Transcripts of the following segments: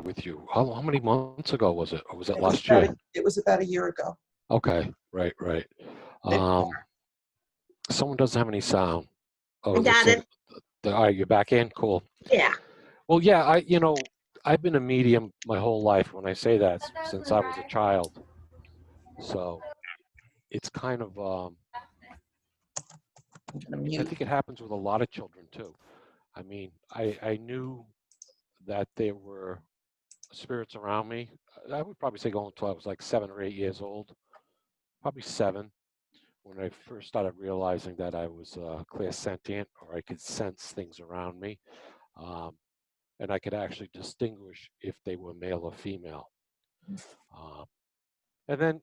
with you? How many months ago was it? Or was it It was last year? about a year ago. Okay, right, right. Maybe more. Um, Someone doesn't have any sound. Oh, I it looks got like, it. all right, you're back in? Cool. Yeah. Well, yeah, I've been a medium my whole life. When I say that, since I was a child. So it's kind of, I'm gonna I mute. think it happens with a lot of children too. I mean, I knew that there were spirits around me. I would probably say going until I was like 7 or 8 years old, probably 7, when I first started realizing that I was clairsentient, or I could sense things around me, um, and I could actually distinguish if they were male or female. Um, and then,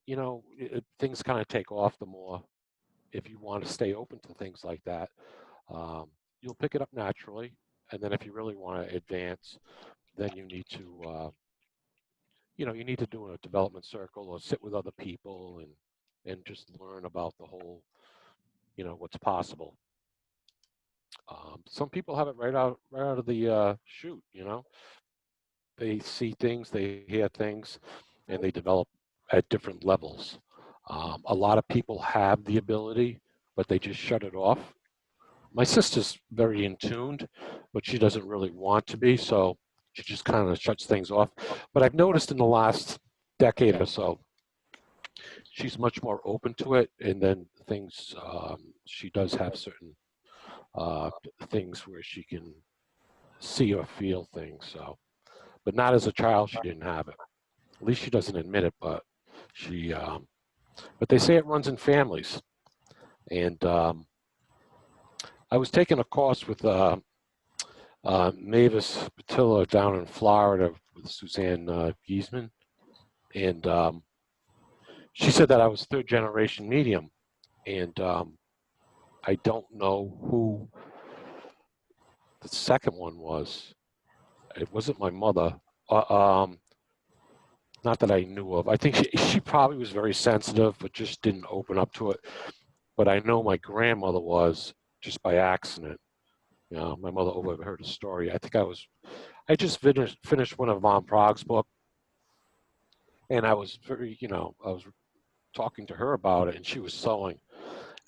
things kind of take off the more, if you want to stay open to things like that. Um, you'll pick it up naturally, and then if you really want to advance, then you need to do a development circle or sit with other people and just learn about the whole, what's possible. Some people have it right out of the chute. They see things, they hear things, and they develop at different levels. A lot of people have the ability, but they just shut it off. My sister's very in tuned, but she doesn't really want to be, so she just kind of shuts things off. But I've noticed in the last decade or so, she's much more open to it, and then things, she does have certain things where she can see or feel things. So, but not as a child, she didn't have it. At least she doesn't admit it, but but they say it runs in families. And I was taking a course with Mavis Patillo down in Florida with Suzanne Giesman, and she said that I was third generation medium, and I don't know who the second one was. It wasn't my mother. Not that I knew of. I think she probably was very sensitive, but just didn't open up to it. But I know my grandmother was, just by accident. My mother overheard a story. I just finished one of Von Prague's book, and I was I was talking to her about it, and she was sewing.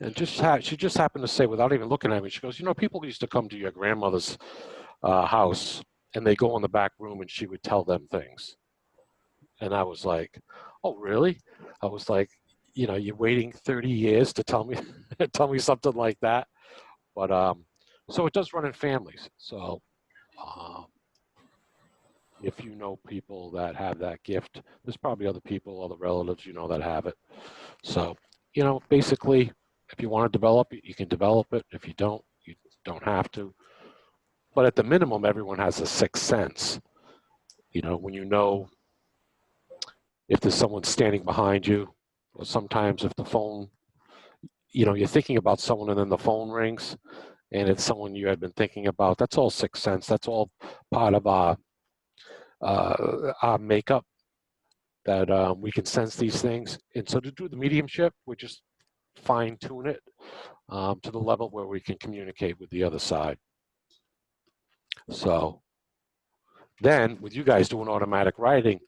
And she just happened to say, without even looking at me, she goes, people used to come to your grandmother's house, and they go in the back room, and she would tell them things. And I was like, oh, really? I was like, you're waiting 30 years to tell me tell me something like that. But so it does run in families. So if you know people that have that gift, there's probably other people, other relatives, that have it. So, basically, if you want to develop it, you can develop it. If you don't have to. But at the minimum, everyone has a sixth sense. When if there's someone standing behind you, or sometimes if the phone, you're thinking about someone and then the phone rings and it's someone you had been thinking about. That's all sixth sense. That's all part of our makeup, that we can sense these things. And so to do the mediumship, we just fine tune it to the level where we can communicate with the other side. So then with you guys doing automatic writing,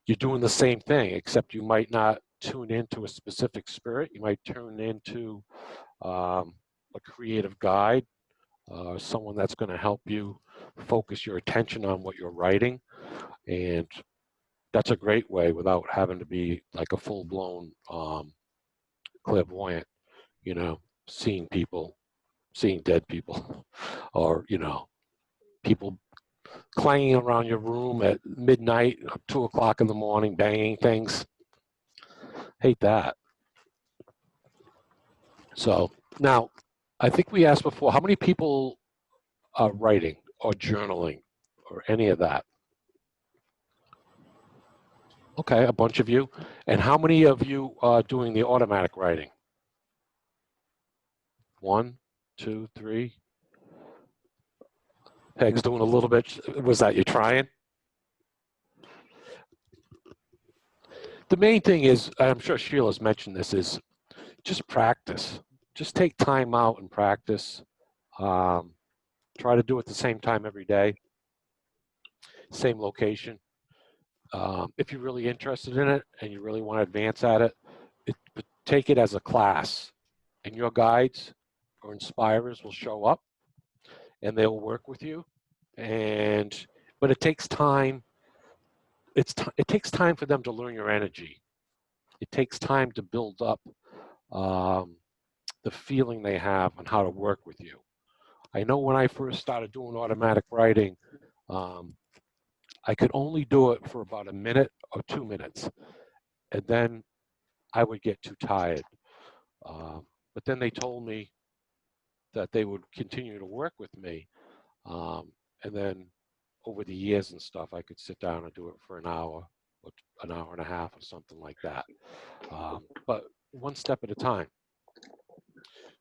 you're doing the same thing, except you might not tune into a specific spirit. You might tune into a creative guide, someone that's going to help you focus your attention on what you're writing. And that's a great way without having to be like a full-blown clairvoyant, seeing people, seeing dead people, or, people clanging around your room at midnight, 2 o'clock in the morning, banging things. Hate that. So now, I think we asked before, how many people are writing or journaling or any of that? Okay, a bunch of you. And how many of you are doing the automatic writing? 1, 2, 3. Peg's doing a little bit. Was that you trying? The main thing is, I'm sure Sheila's mentioned this, is just practice. Just take time out and practice. Try to do it the same time every day. same location. If you're really interested in it and you really want to advance at it, take it as a class, and your guides or inspirers will show up and they'll work with you. And but it takes time. It takes time for them to learn your energy. It takes time to build up um, the feeling they have on how to work with you. I know when I first started doing automatic writing, um, I could only do it for about a minute or 2 minutes, and then I would get too tired. But then they told me that they would continue to work with me, and then over the years and stuff, I could sit down and do it for an hour or an hour and a half or something like that. But one step at a time.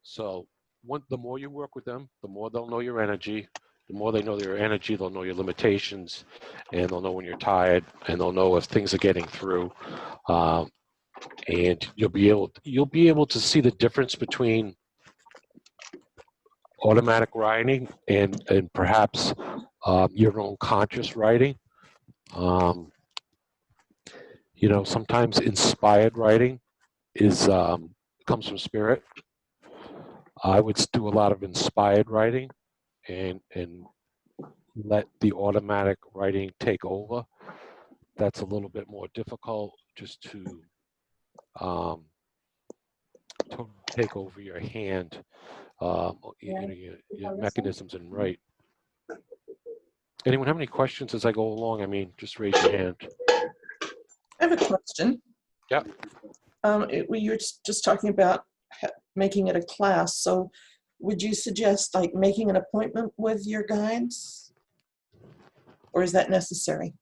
So the more you work with them, the more they'll know your energy. The more they know your energy, they'll know your limitations, and they'll know when you're tired, and they'll know if things are getting through. Um, and you'll be able to see the difference between automatic writing and perhaps your own conscious writing. Um, sometimes inspired writing is comes from spirit. I would do a lot of inspired writing and let the automatic writing take over. That's a little bit more difficult just um, to take over your hand, your mechanisms and write. Anyone have any questions as I go along? I mean, just raise your hand. I have a question. Yeah. You were just talking about making it a class. So would you suggest like making an appointment with your guides? Or is that necessary?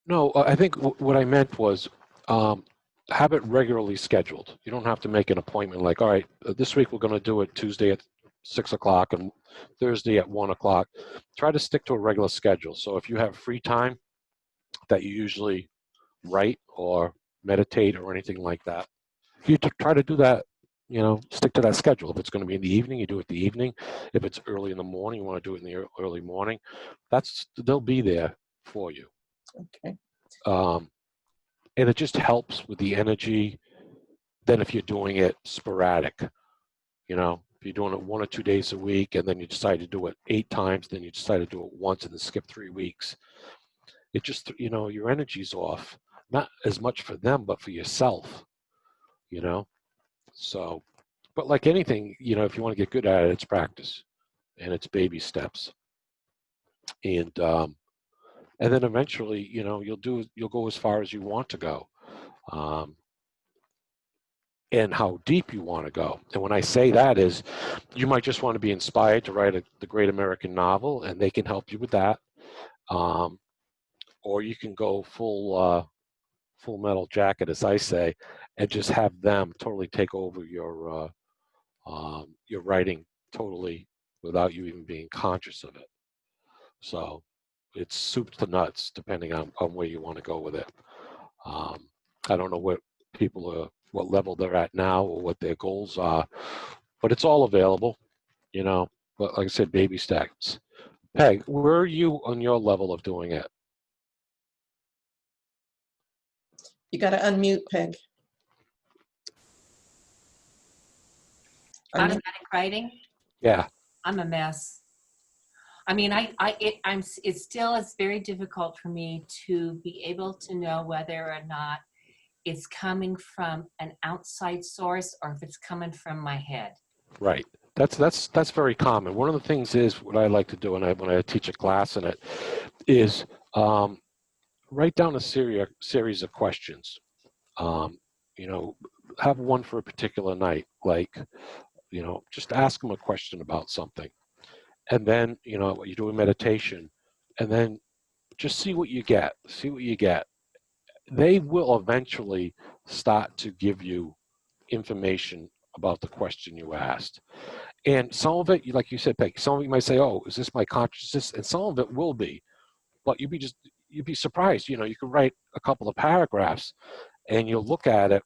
No, I think what I meant was have it regularly scheduled. You don't have to make an appointment like, all right, this week we're going to do it Tuesday at 6 o'clock and Thursday at 1 o'clock. Try to stick to a regular schedule. So if you have free time that you usually write or meditate or anything like that, you try to do that, stick to that schedule. If it's going to be in the evening, you do it the evening. If it's early in the morning, you want to do it in the early morning. They'll be there for you. Okay. And it just helps with the energy than if you're doing it sporadic. If you're doing it 1 or 2 days a week and then you decide to do it 8 times, then you decide to do it once and then skip 3 weeks. It just, your energy's off, not as much for them, but for yourself, So, but like anything, if you want to get good at it, it's practice and it's baby steps. And then eventually, you'll go as far as you want to go. And how deep you want to go. And when I say that is, you might just want to be inspired to write the great American novel, and they can help you with that. Or you can go full metal jacket, as I say, and just have them totally take over your writing totally without you even being conscious of it. So it's soup to nuts, depending on where you want to go with it. I don't know what what level they're at now or what their goals are, but it's all available, But like I said, baby steps. Peg, where are you on your level of doing it? You got to unmute, Peg. Unmute. Automatic writing? Yeah. I'm a mess. I mean, it still is very difficult for me to be able to know whether or not it's coming from an outside source or if it's coming from my head. Right. That's very common. One of the things is what I like to do, and when I teach a class in it, is write down a series of questions. Have one for a particular night, like, just ask them a question about something. And then, you do a meditation, and then just see what you get. See what you get. They will eventually start to give you information about the question you asked. And some of it, like you said, Peg, some of you might say, oh, is this my consciousness? And some of it will be. But you'd be surprised. You could write a couple of paragraphs and you'll look at it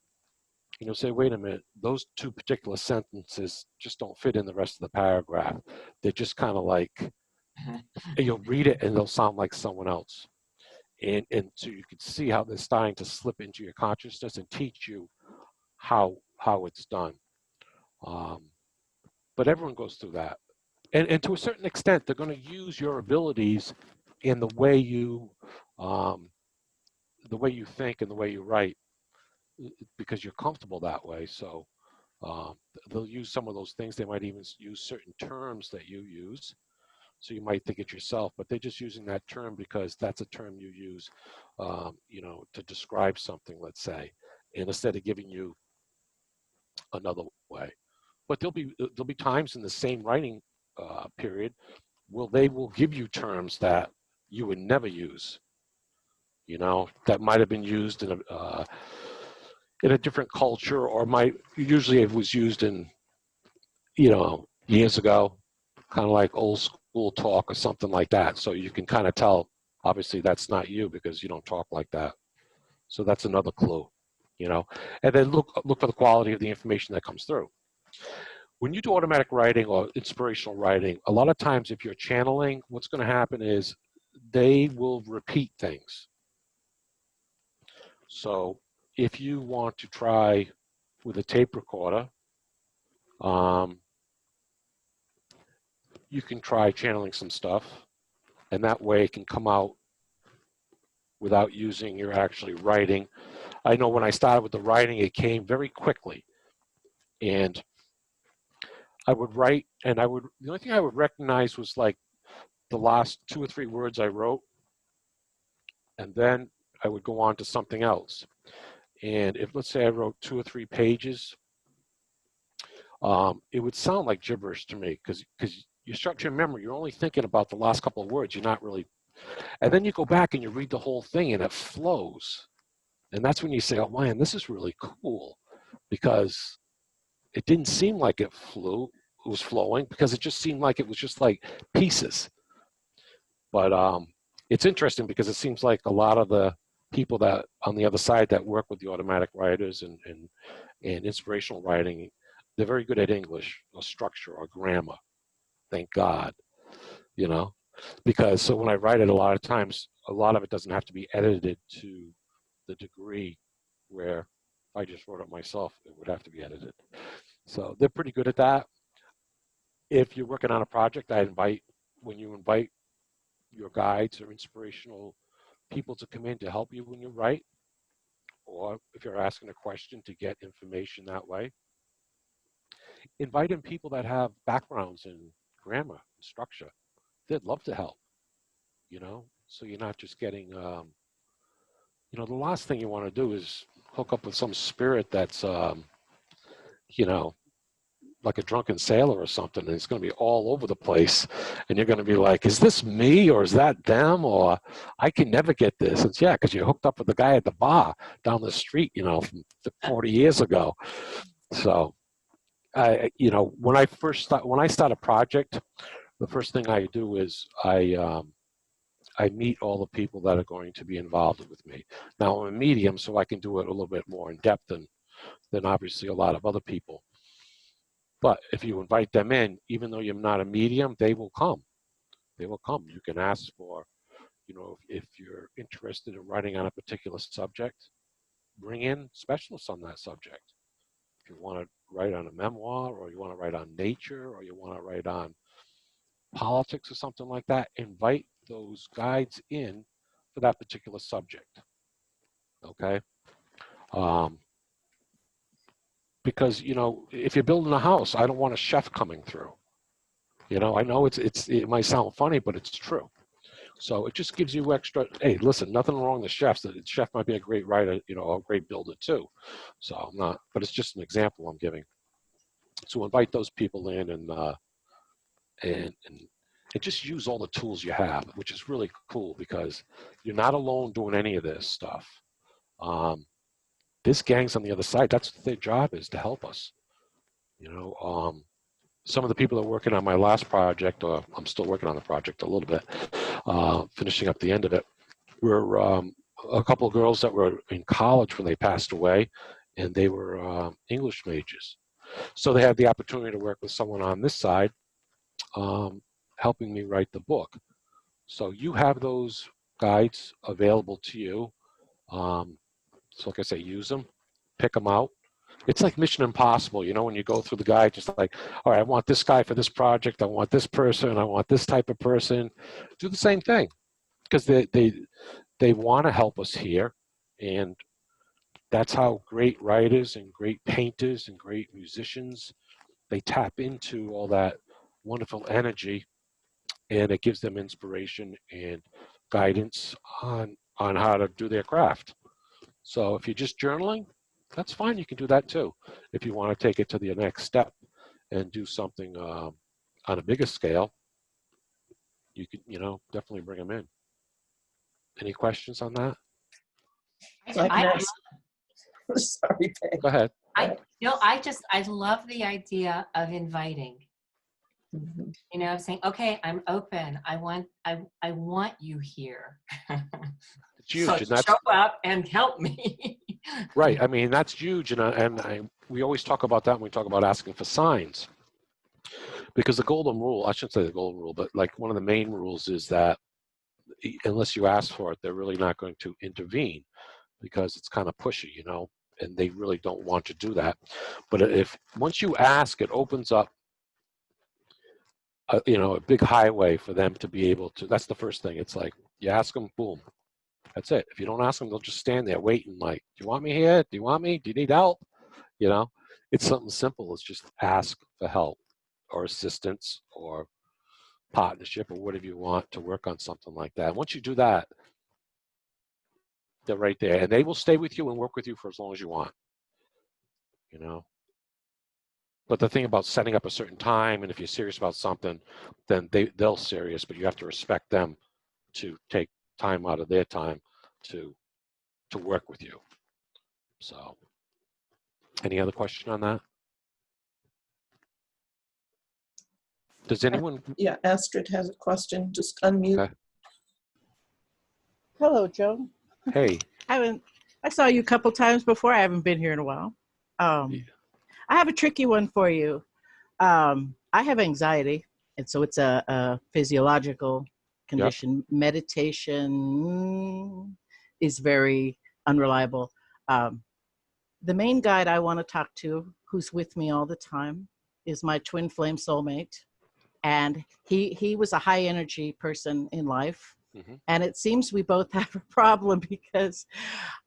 and you'll say, wait a minute, those 2 particular sentences just don't fit in the rest of the paragraph. They're just kind of like And you'll read it and they'll sound like someone else. And so you can see how they're starting to slip into your consciousness and teach you how it's done. Um, but everyone goes through that. And to a certain extent, they're going to use your abilities in um, the way you think and the way you write because you're comfortable that way. So um, they'll use some of those things. They might even use certain terms that you use. So you might think it yourself, but they're just using that term because that's a term you use, to describe something, let's say, and instead of giving you another way. But there'll be times in the same writing period where they will give you terms that you would never use. That might have been used in a different culture, or might usually it was used in years ago, kind of like old school talk or something like that. So you can kind of tell, obviously, that's not you because you don't talk like that. So that's another clue, And then look for the quality of the information that comes through. When you do automatic writing or inspirational writing, a lot of times if you're channeling, what's going to happen is they will repeat things. So if you want to try with a tape recorder, you can try channeling some stuff, and that way it can come out without using your actually writing. I know when I started with the writing, it came very quickly. And I would write, and the only thing I would recognize was like the last 2 or 3 words I wrote, and then I would go on to something else. And if, let's say I wrote 2 or 3 pages, it would sound like gibberish to me because you structure your memory, you're only thinking about the last couple of words. You're not really, and then you go back and you read the whole thing and it flows. And that's when you say, oh man, this is really cool, because it didn't seem like it was flowing, because it just seemed like it was just like pieces. But it's interesting because it seems like a lot of the people that on the other side that work with the automatic writers and inspirational writing, they're very good at English or structure or grammar. Thank God, because so when I write it, a lot of times, a lot of it doesn't have to be edited to the degree where if I just wrote it myself, it would have to be edited. So they're pretty good at that. If you're working on a project, when you invite your guides or inspirational people to come in to help you when you write, or if you're asking a question to get information that way, invite in people that have backgrounds in grammar and structure. They'd love to help, so you're not just getting, the last thing you want to do is hook up with some spirit that's, like a drunken sailor or something, and it's going to be all over the place, and you're going to be like, is this me or is that them, or I can never get this. It's because you're hooked up with the guy at the bar down the street, from 40 years ago. So when I start a project, the first thing I do is I meet all the people that are going to be involved with me. Now I'm a medium, so I can do it a little bit more in depth than obviously a lot of other people. But if you invite them in, even though you're not a medium, they will come. They will come. You can ask for, if you're interested in writing on a particular subject, bring in specialists on that subject. If you want to write on a memoir, or you want to write on nature, or you want to write on politics or something like that, invite those guides in for that particular subject. Okay? Because, if you're building a house, I don't want a chef coming through. I know it might sound funny, but it's true. So it just gives you extra, hey, listen, nothing wrong with chefs. The chef might be a great writer, a great builder too. So I'm not, but it's just an example I'm giving. So invite those people in and just use all the tools you have, which is really cool because you're not alone doing any of this stuff. This gang's on the other side. That's what their job is, to help us. Some of the people that are working on my last project, or I'm still working on the project a little bit, finishing up the end of it, were a couple of girls that were in college when they passed away, and they were English majors. So they had the opportunity to work with someone on this side helping me write the book. So you have those guides available to you. So like I say, use them, pick them out. It's like Mission Impossible, you know, when you go through the guide, just like, all right, I want this guy for this project. I want this person. I want this type of person. Do the same thing because they want to help us here. And that's how great writers and great painters and great musicians, they tap into all that wonderful energy, and it gives them inspiration and guidance on how to do their craft. So if you're just journaling, that's fine. You can do that too. If you want to take it to the next step and do something on a bigger scale, you could, definitely bring them in. Any questions on that? So I can I, ask, sorry, Peg. Go ahead. I love the idea of inviting. Mhm. Saying, okay, I'm open. I want you here. It's huge, So and that's show up and help me. right. I mean, that's huge, and we always talk about that when we talk about asking for signs, because the golden rule, I shouldn't say the golden rule, but like one of the main rules is that unless you ask for it, they're really not going to intervene because it's kind of pushy, and they really don't want to do that. But if once you ask, it opens up a big highway for them to be able to. That's the first thing. It's like you ask them, boom, that's it. If you don't ask them, they'll just stand there waiting. Like, do you want me here? Do you want me? Do you need help? It's something simple. It's just ask for help or assistance or partnership or whatever you want to work on something like that. Once you do that, they're right there, and they will stay with you and work with you for as long as you want. But the thing about setting up a certain time, and if you're serious about something, then they'll serious, but you have to respect them to take time out of their time to work with you. So, any other question on that? Does anyone? Yeah, Astrid has a question. Just unmute. Okay. Hello, Joe. Hey. I saw you a couple times before. I haven't been here in a while. Yeah. I have a tricky one for you. I have anxiety, and so it's a physiological condition. Yep. Meditation is very unreliable. The main guide I want to talk to, who's with me all the time, is my twin flame soulmate. And he was a high energy person in life. Mm-hmm. And it seems we both have a problem because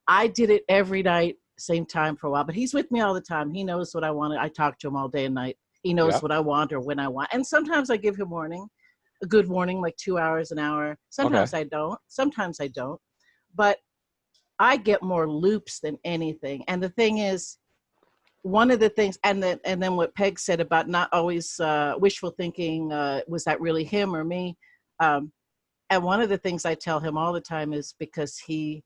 I did it every night, same time for a while, but he's with me all the time. He knows what I want. I talk to him all day and night. He knows what I want or when I want. And sometimes I give him warning, a good warning, like 2 hours, an hour. Sometimes I don't. Sometimes I don't. But I get more loops than anything. And the thing is, one of the things, and then what Peg said about not always wishful thinking, was that really him or me? And one of the things I tell him all the time is because he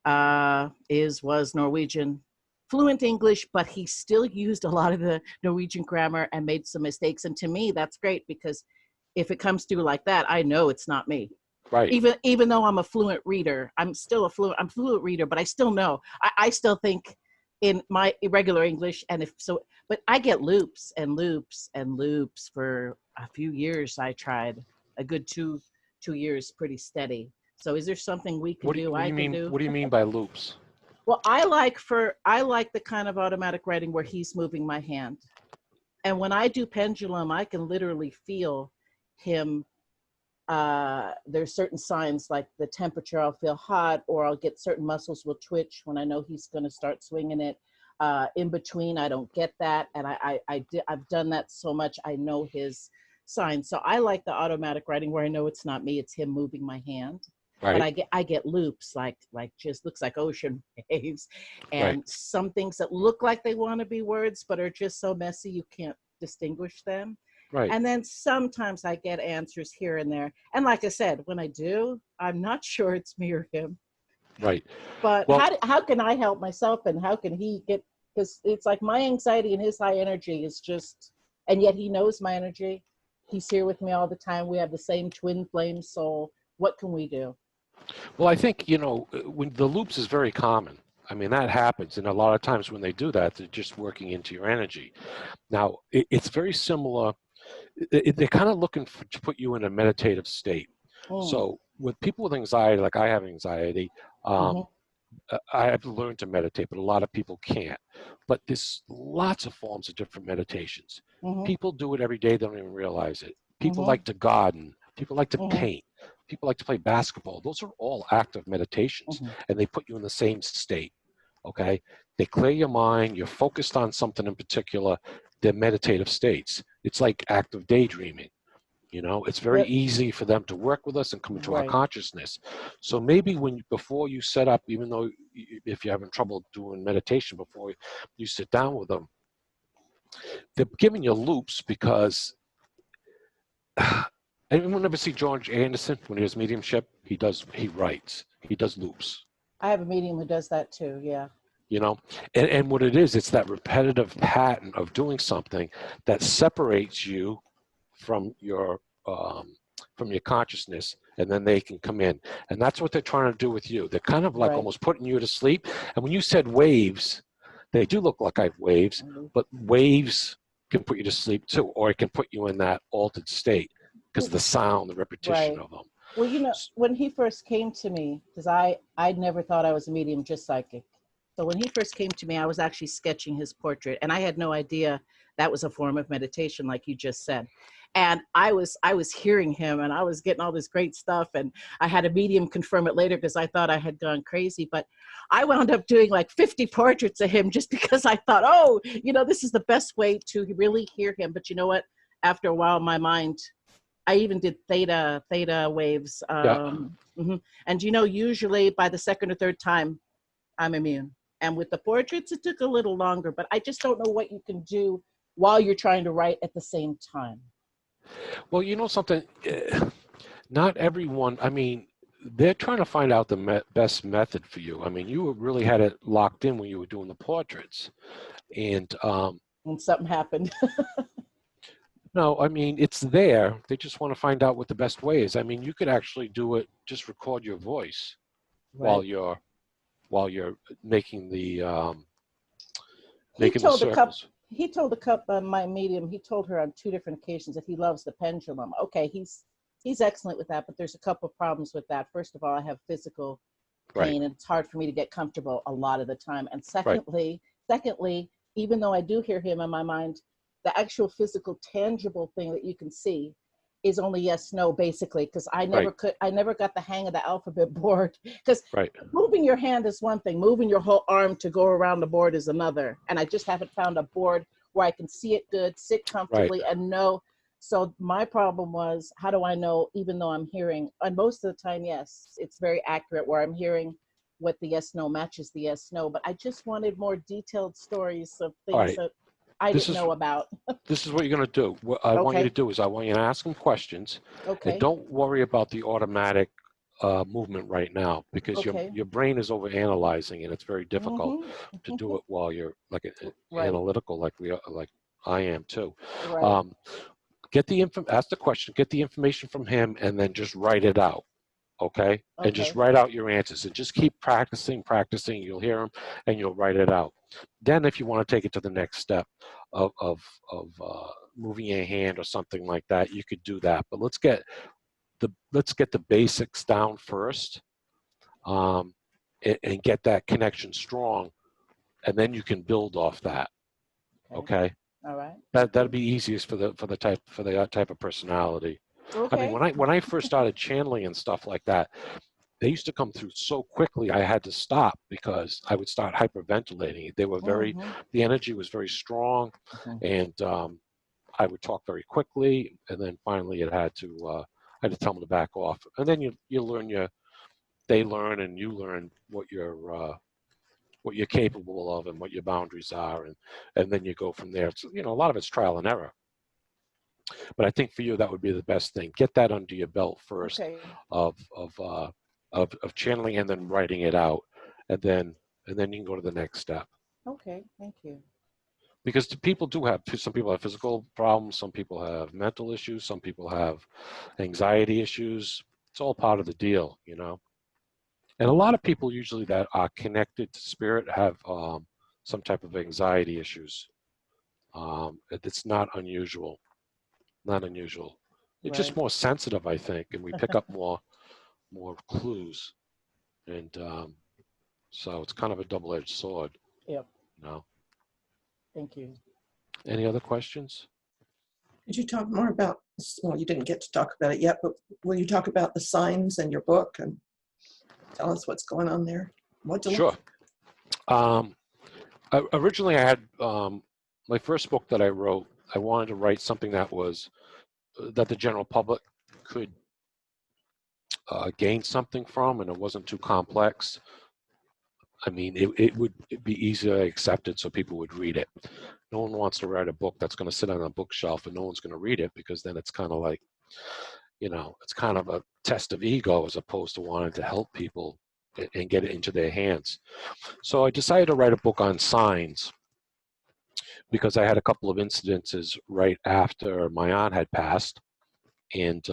was Norwegian, fluent English, but he still used a lot of the Norwegian grammar and made some mistakes. And to me, that's great, because if it comes through like that, I know it's not me. Right. Even though I'm a fluent reader, I'm fluent reader, but I still know. I still think in my irregular English, and but I get loops and loops and loops for a few years. I tried a good two years, pretty steady. So is there something we can do? What do you mean by loops? Well, I like the kind of automatic writing where he's moving my hand. And when I do pendulum, I can literally feel him. There's certain signs like the temperature, I'll feel hot, or I'll get certain muscles will twitch when I know he's going to start swinging it. In between, I don't get that. And I've done that so much, I know his signs. So I like the automatic writing where I know it's not me, it's him moving my hand. Right. But I get loops like just looks like ocean waves, and some things that look like they want to be words but are just so messy you can't distinguish them. Right. And then sometimes I get answers here and there. And like I said, when I do, I'm not sure it's me or him. Right. But how can I help myself, and how can he get, because it's like my anxiety and his high energy is just, and yet he knows my energy. He's here with me all the time. We have the same twin flame soul. What can we do? Well, I think, when the loops is very common. I mean, that happens. And a lot of times when they do that, they're just working into your energy. Now, it's very similar. they're kind of looking to put you in a meditative state. Mm. So with people with anxiety, like I have anxiety, Mhm. I have learned to meditate, but a lot of people can't. But there's lots of forms of different meditations. Mhm. People do it every day, they don't even realize it. People Mhm. like to garden, people like to Mhm. paint, people like to play basketball. Those are all active meditations, Mhm. and they put you in the same state. Okay? They clear your mind, you're focused on something in particular. They're meditative states. It's like active daydreaming. You know, it's very Yep. easy for them to work with us and come into our Right. consciousness. So maybe before you set up, even though if you're having trouble doing meditation before you sit down with them, they're giving you loops because anyone ever see George Anderson when he does mediumship? He writes, he does loops. I have a medium who does that too. Yeah. You know, and what it is, it's that repetitive pattern of doing something that separates you from your consciousness, and then they can come in, and that's what they're trying to do with you. They're kind of like Right. almost putting you to sleep. And when you said waves, they do look like waves, but waves can put you to sleep too, or it can put you in that altered state because of the sound, the repetition Right. of them. Well, when he first came to me, because I'd never thought I was a medium, just psychic. So when he first came to me, I was actually sketching his portrait, and I had no idea that was a form of meditation, like you just said. And I was hearing him, and I was getting all this great stuff, and I had a medium confirm it later because I thought I had gone crazy. But I wound up doing like 50 portraits of him just because I thought, oh, this is the best way to really hear him. But you know what? After a while, my mind, I even did theta waves. Yeah. Mhm. And usually by the second or third time, I'm immune. And with the portraits, it took a little longer, but I just don't know what you can do while you're trying to write at the same time. Well, you know something, not everyone, I mean, they're trying to find out the best method for you. I mean, you really had it locked in when you were doing the portraits. And When something happened. no, I mean, it's there. They just want to find out what the best way is. I mean, you could actually do it, just record your voice while Right. you're making the He told a couple. circles. He told a couple. My medium. He told her on 2 different occasions that he loves the pendulum. Okay, he's excellent with that, but there's a couple of problems with that. First of all, I have physical Right, pain, and it's hard for me to get comfortable a lot of the time. And right, secondly, even though I do hear him in my mind, the actual physical, tangible thing that you can see is only yes, no, basically, because right, I never got the hang of the alphabet board. Because right, moving your hand is one thing, moving your whole arm to go around the board is another. And I just haven't found a board where I can see it good, sit right. comfortably, and know. So my problem was, how do I know, even though I'm hearing, and most of the time, yes, it's very accurate where I'm hearing what the yes, no matches the yes, no, but I just wanted more detailed stories of All things right. that I This didn't is know about. this is what you're going to do. What I want you to Okay, do is I want you to ask them questions, and okay, don't worry about the automatic movement right now, because your okay. your brain is over analyzing, and it's very difficult Mm-hmm. to do it while you're like Right, analytical, like like I am too. right. Um, ask the question, get the information from him, and then just write it out. Okay, and just Okay, write out your answers, and just keep practicing. You'll hear them, and you'll write it out. Then, if you want to take it to the next step of moving your hand or something like that, you could do that. But let's get the basics down first, um, and get that connection strong, and then you can build off that. okay. Okay, All right. Thank that'd you. be easiest for the type of personality. I mean, Okay. when I first started channeling and stuff like that, they used to come through so quickly I had to stop because I would start hyperventilating. Mm-hmm. The energy was very strong, Mm-hmm. and I would talk very quickly, and then finally I had to tell them to back off. And then they learn, and you learn what you're capable of and what your boundaries are, and then you go from there. So, a lot of it's trial and error. But I think for you that would be the best thing. Get that under your belt first, Okay. of of uh, of channeling and then writing it out, and then you can go to the next step. Okay. Thank you. Because some people have physical problems, some people have mental issues, some people have anxiety issues. It's all part of the deal. And a lot of people usually that are connected to spirit have some type of anxiety issues. It's not unusual. not unusual. It's just Right. more sensitive, I think, and we pick up more clues, and so it's kind of a double-edged sword. Yep. You know. Thank you. Any other questions? Could you talk more about, well, you didn't get to talk about it yet, but will you talk about the signs in your book and tell us what's going on there? What to look Sure. Originally, I had my first book that I wrote. I wanted to write something that was that the general public could gain something from, and it wasn't too complex. I mean, it would be easily accepted so people would read it. No one wants to write a book that's going to sit on a bookshelf and no one's going to read it, because then it's kind of like, it's kind of a test of ego as opposed to wanting to help people and get it into their hands. So I decided to write a book on signs because I had a couple of incidences right after my aunt had passed, and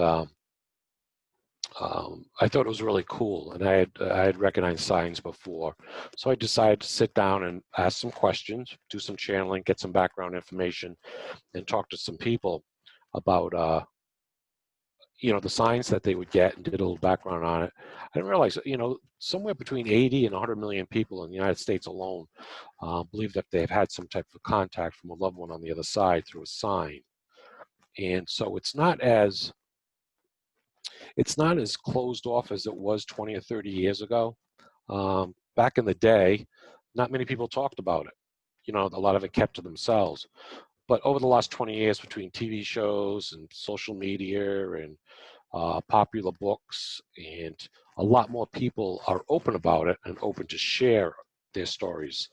I thought it was really cool, and I had recognized signs before. So I decided to sit down and ask some questions, do some channeling, get some background information, and talk to some people about the signs that they would get, and did a little background on it. I didn't realize, somewhere between 80 and 100 million people in the United States alone believe that they've had some type of contact from a loved one on the other side through a sign. And so it's not as closed off as it was 20 or 30 years ago. Back in the day, not many people talked about it. A lot of it kept to themselves. But over the last 20 years, between TV shows and social media and popular books, and a lot more people are open about it and open to share their stories,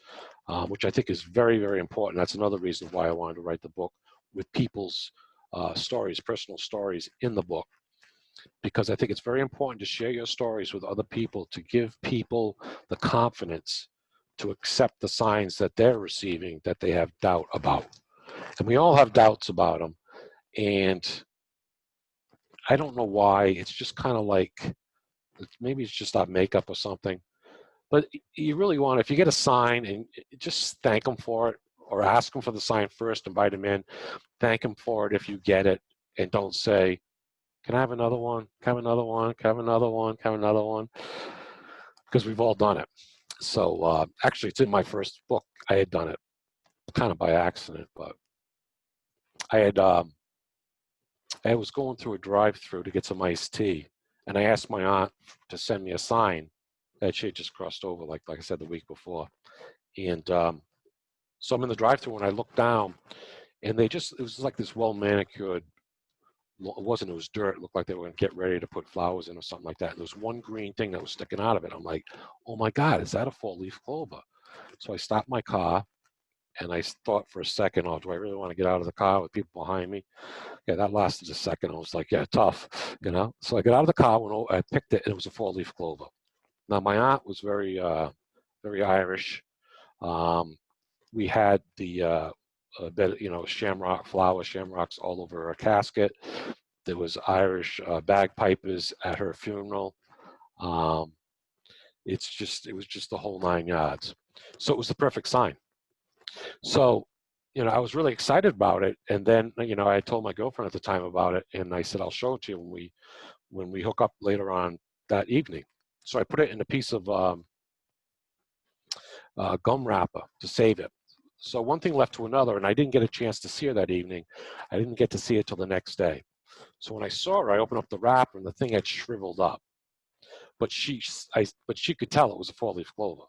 which I think is very, very important. That's another reason why I wanted to write the book with people's stories, personal stories in the book, because I think it's very important to share your stories with other people, to give people the confidence to accept the signs that they're receiving that they have doubt about. And we all have doubts about them. And I don't know why. It's just kind of like, maybe it's just our makeup or something. But you really want, if you get a sign, and just thank them for it, or ask them for the sign first, invite them in, thank them for it if you get it, and don't say, can I have another one? Can I have another one? Can I have another one? Can I have another one? Because we've all done it. So actually, it's in my first book. I had done it kind of by accident, but I was going through a drive-through to get some iced tea, and I asked my aunt to send me a sign that she had just crossed over, like I said, the week before. And so I'm in the drive-through, and I look down, and it was like this well-manicured, it was dirt. It looked like they were going to get ready to put flowers in or something like that. And there was one green thing that was sticking out of it. I'm like, oh my God, is that a four-leaf clover? So I stopped my car, and I thought for a second, oh, do I really want to get out of the car with people behind me? Yeah, that lasted a second. I was like, yeah, tough, So I got out of the car, went over, I picked it, and it was a four-leaf clover. Now, my aunt was very, very Irish. We had the shamrocks all over her casket. There was Irish bagpipers at her funeral. It was just the whole 9 yards. So it was the perfect sign. So, I was really excited about it. And then, I told my girlfriend at the time about it, and I said, I'll show it to you when we hook up later on that evening. So I put it in a piece of gum wrapper to save it. So one thing led to another, and I didn't get a chance to see her that evening. I didn't get to see it till the next day. So when I saw her, I opened up the wrapper, and the thing had shriveled up. But she could tell it was a four-leaf clover.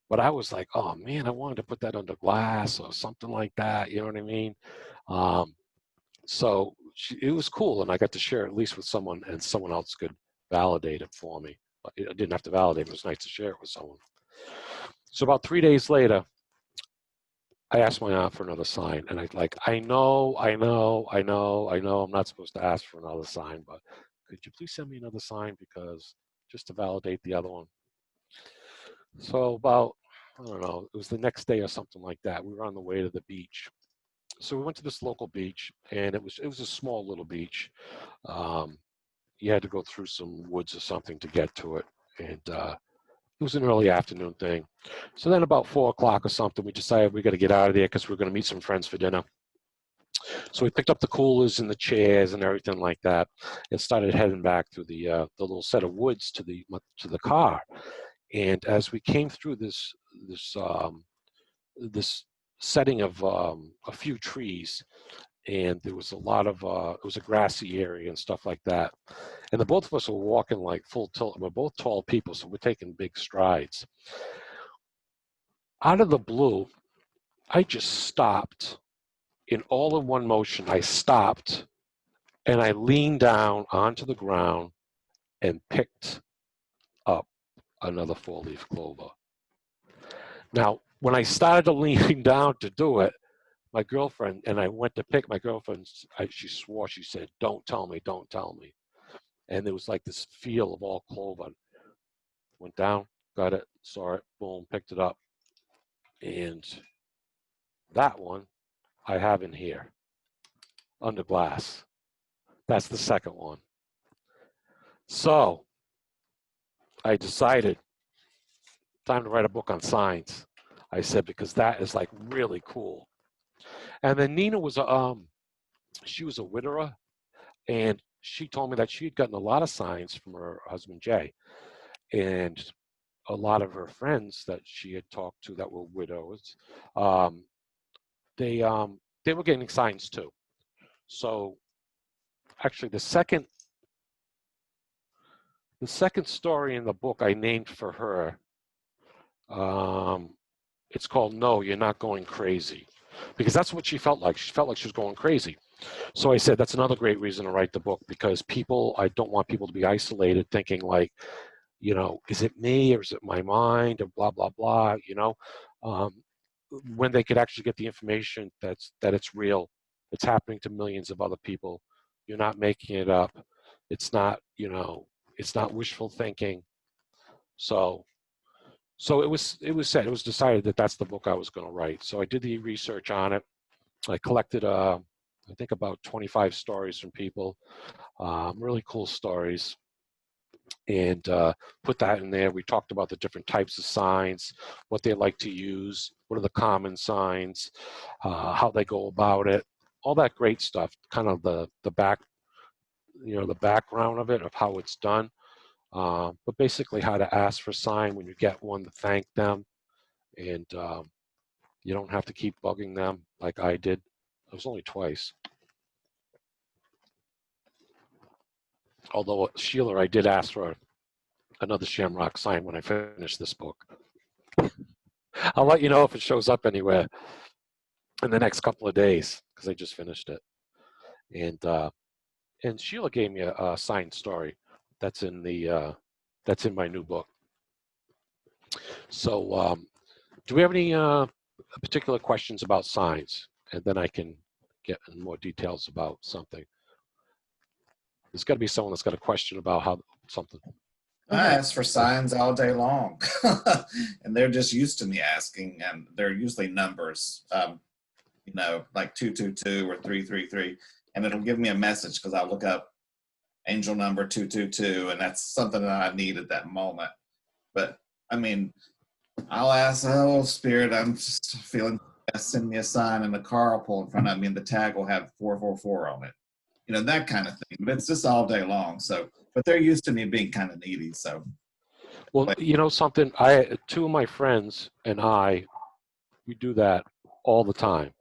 But I was like, oh man, I wanted to put that under glass or something like that. You know what I mean? So it was cool, and I got to share it at least with someone, and someone else could validate it for me. But I didn't have to validate it. It was nice to share it with someone. So about 3 days later, I asked my aunt for another sign, and I know, I'm not supposed to ask for another sign, but could you please send me another sign, because just to validate the other one. So about, I don't know, it was the next day or something like that. We were on the way to the beach. So we went to this local beach, and it was a small little beach. You had to go through some woods or something to get to it, and it was an early afternoon thing. So then about 4 o'clock or something, we decided we got to get out of there because we we're going to meet some friends for dinner. So we picked up the coolers and the chairs and everything like that, and started heading back through the little set of woods to the car. And as we came through this setting of a few trees, and there was a lot of it was a grassy area and stuff like that. And the both of us were walking like full tilt. We're both tall people, so we're taking big strides. Out of the blue, I just stopped in one motion. I stopped and I leaned down onto the ground and picked up another four-leaf clover. Now, when I started to lean down to do it, my girlfriend, and I went to pick my girlfriend, she swore, she said, don't tell me, don't tell me. And there was like this feel of all clover. Went down, got it, saw it, boom, picked it up. And that one I have in here, under glass. That's the second one. So I decided, time to write a book on signs. I said, because that is like really cool. And then Nina was she was a widower, and she told me that she had gotten a lot of signs from her husband Jay, and a lot of her friends that she had talked to that were widows, they were getting signs too. So actually, the second story in the book I named for her. It's called "No, You're Not Going Crazy," because that's what she felt like. She felt like she was going crazy. So I said that's another great reason to write the book, because I don't want people to be isolated thinking like, is it me or is it my mind or blah, blah, blah, when they could actually get the information that it's real. It's happening to millions of other people. You're not making it up. It's not, it's not wishful thinking. So it was decided that that's the book I was going to write. So I did the research on it. I collected, I think about 25 stories from people, really cool stories, and put that in there. We talked about the different types of signs, what they like to use, what are the common signs, how they go about it, all that great stuff, kind of the background of it, of how it's done. But basically how to ask for sign when you get one, to thank them, and you don't have to keep bugging them like I did. It was only twice. Although Sheila, I did ask for another shamrock sign when I finish this book. I'll let you know if it shows up anywhere in the next couple of days, because I just finished it. And Sheila gave me a signed story that's in my new book. So do we have any particular questions about signs? And then I can get in more details about something. There's got to be someone that's got a question about how something. I ask for signs all day long, and they're just used to me asking, and they're usually numbers, like 222 or 333, and it'll give me a message because I'll look up angel number 222, and that's something that I need at that moment. But I mean, I'll ask, oh, Spirit, I'm just feeling, send me a sign, and the car will pull in front of me, and the tag will have 444 on it. That kind of thing. But it's just all day long. So, but they're used to me being kind of needy. So, well, something, two of my friends and we do that all the time.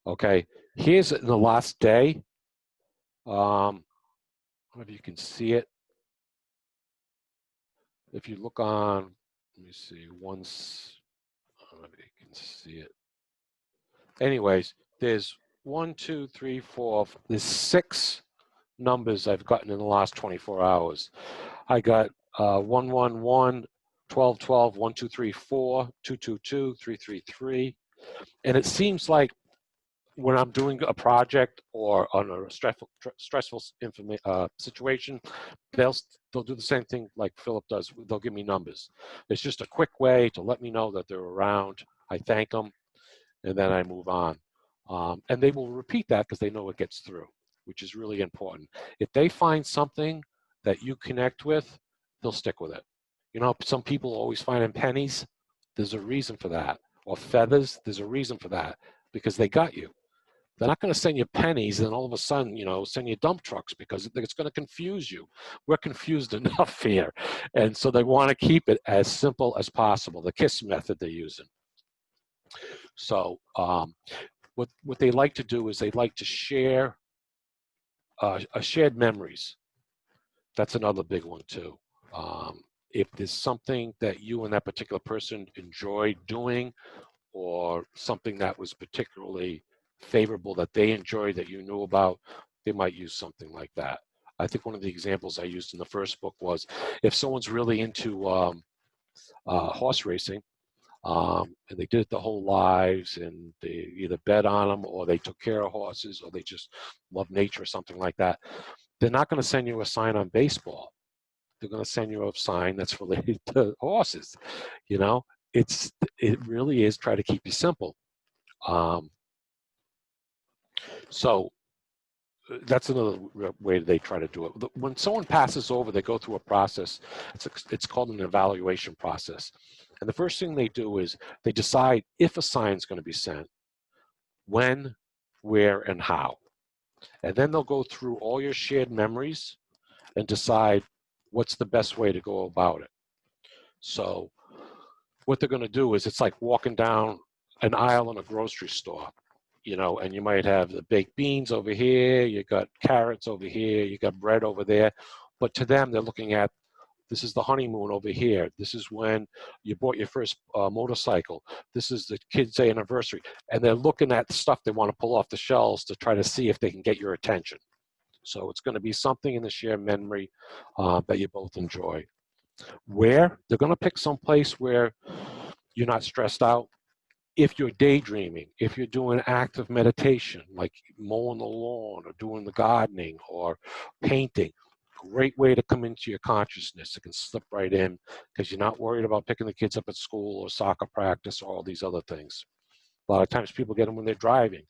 Okay, here's in the last day. I don't know if you can see it. If you look on, let me see, once, I don't know if you can see it. Anyways, there's 1, 2, 3, 4, there's 6 numbers I've gotten in the last 24 hours. I got 111, 1212, 1234, 222, 333. And it seems like when I'm doing a project or on a stressful situation, they'll do the same thing like Philip does. They'll give me numbers. It's just a quick way to let me know that they're around. I thank them, and then I move on. And they will repeat that because they know it gets through, which is really important. If they find something that you connect with, they'll stick with it. Some people always find in pennies. There's a reason for that. Or feathers, there's a reason for that, because they got you. They're not going to send you pennies and all of a sudden, send you dump trucks because it's going to confuse you. We're confused enough here. And so they want to keep it as simple as possible, the KISS method they're using. So what they like to do is they like to share shared memories. That's another big one too. If there's something that you and that particular person enjoyed doing, or something that was particularly favorable that they enjoyed that you knew about, they might use something like that. I think one of the examples I used in the first book was if someone's really into horse racing, and they did it their whole lives, and they either bet on them or they took care of horses or they just love nature or something like that, they're not going to send you a sign on baseball. They're going to send you a sign that's related to horses. It really is try to keep you simple. So that's another way they try to do it. When someone passes over, they go through a process. It's called an evaluation process. And the first thing they do is they decide if a sign is going to be sent, when, where, and how. And then they'll go through all your shared memories and decide what's the best way to go about it. So what they're going to do is it's like walking down an aisle in a grocery store, and you might have the baked beans over here, you got carrots over here, you got bread over there. But to them, they're looking at, this is the honeymoon over here. This is when you bought your first motorcycle. This is the kid's anniversary. And they're looking at the stuff they want to pull off the shelves to try to see if they can get your attention. So it's going to be something in the shared memory that you both enjoy. Where? They're going to pick some place where you're not stressed out. If you're daydreaming, if you're doing active meditation, like mowing the lawn or doing the gardening or painting, great way to come into your consciousness. It can slip right in because you're not worried about picking the kids up at school or soccer practice or all these other things. A lot of times people get them when they're driving,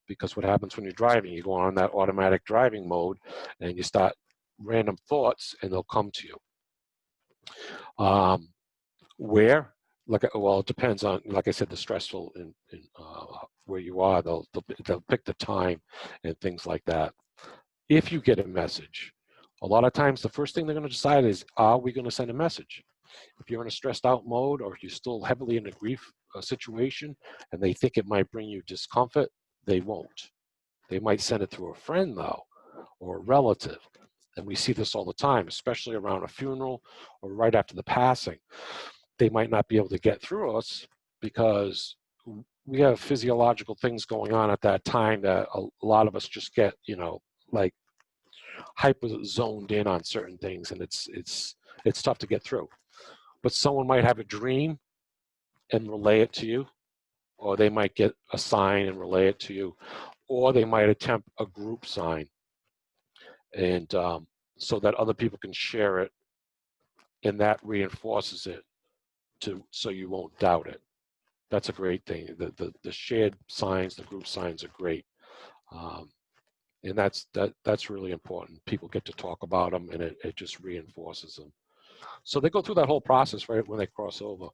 because what happens when you're driving, you go on that automatic driving mode and you start random thoughts and they'll come to you. Where? Well, it depends on, like I said, the stressful in where you are. They'll pick the time and things like that. If you get a message, a lot of times the first thing they're going to decide is, are we going to send a message? If you're in a stressed out mode, or if you're still heavily in a grief situation and they think it might bring you discomfort, they won't. They might send it through a friend though, or a relative. And we see this all the time, especially around a funeral or right after the passing. They might not be able to get through us because we have physiological things going on at that time that a lot of us just get, like hyper zoned in on certain things, and it's tough to get through. But someone might have a dream and relay it to you, or they might get a sign and relay it to you, or they might attempt a group sign, and so that other people can share it, and that reinforces it so you won't doubt it. That's a great thing. The shared signs, the group signs are great. And that's really important. People get to talk about them, and it just reinforces them. So they go through that whole process right when they cross over.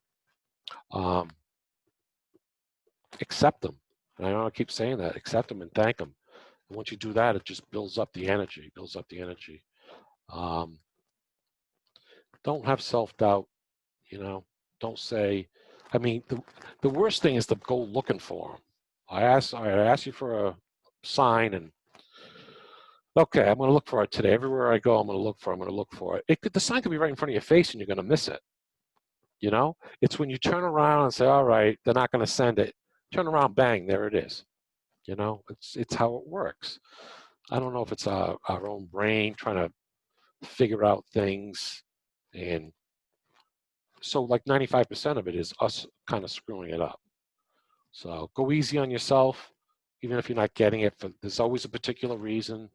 Accept them. And I know I keep saying that. Accept them and thank them. And once you do that, it just builds up the energy. Don't have self-doubt. Don't say. I mean, the worst thing is to go looking for them. I ask you for a sign, and okay, I'm going to look for it today. Everywhere I go, I'm going to look for it. The sign could be right in front of your face, and you're going to miss it. It's when you turn around and say, all right, they're not going to send it. Turn around, bang, there it is. It's how it works. I don't know if it's our own brain trying to figure out things, and so like 95% of it is us kind of screwing it up. So go easy on yourself, even if you're not getting it. There's always a particular reason.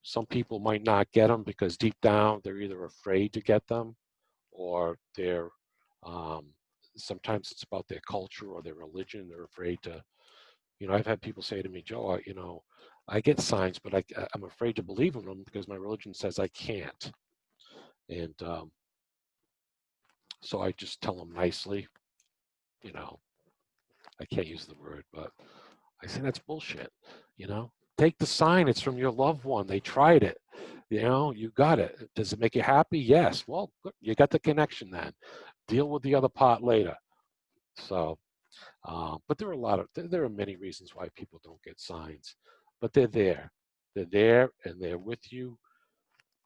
Some people might not get them because deep down they're either afraid to get them, or they're sometimes it's about their culture or their religion. They're afraid to. I've had people say to me, Joe, I get signs, but I'm afraid to believe in them because my religion says I can't. And so I just tell them nicely, I can't use the word, but I said, that's bullshit. You know, take the sign. It's from your loved one. They tried it. You know, you got it. Does it make you happy? Yes. Well, good. You got the connection then. Deal with the other part later. So, but there are there are many reasons why people don't get signs, but they're there. They're there and they're with you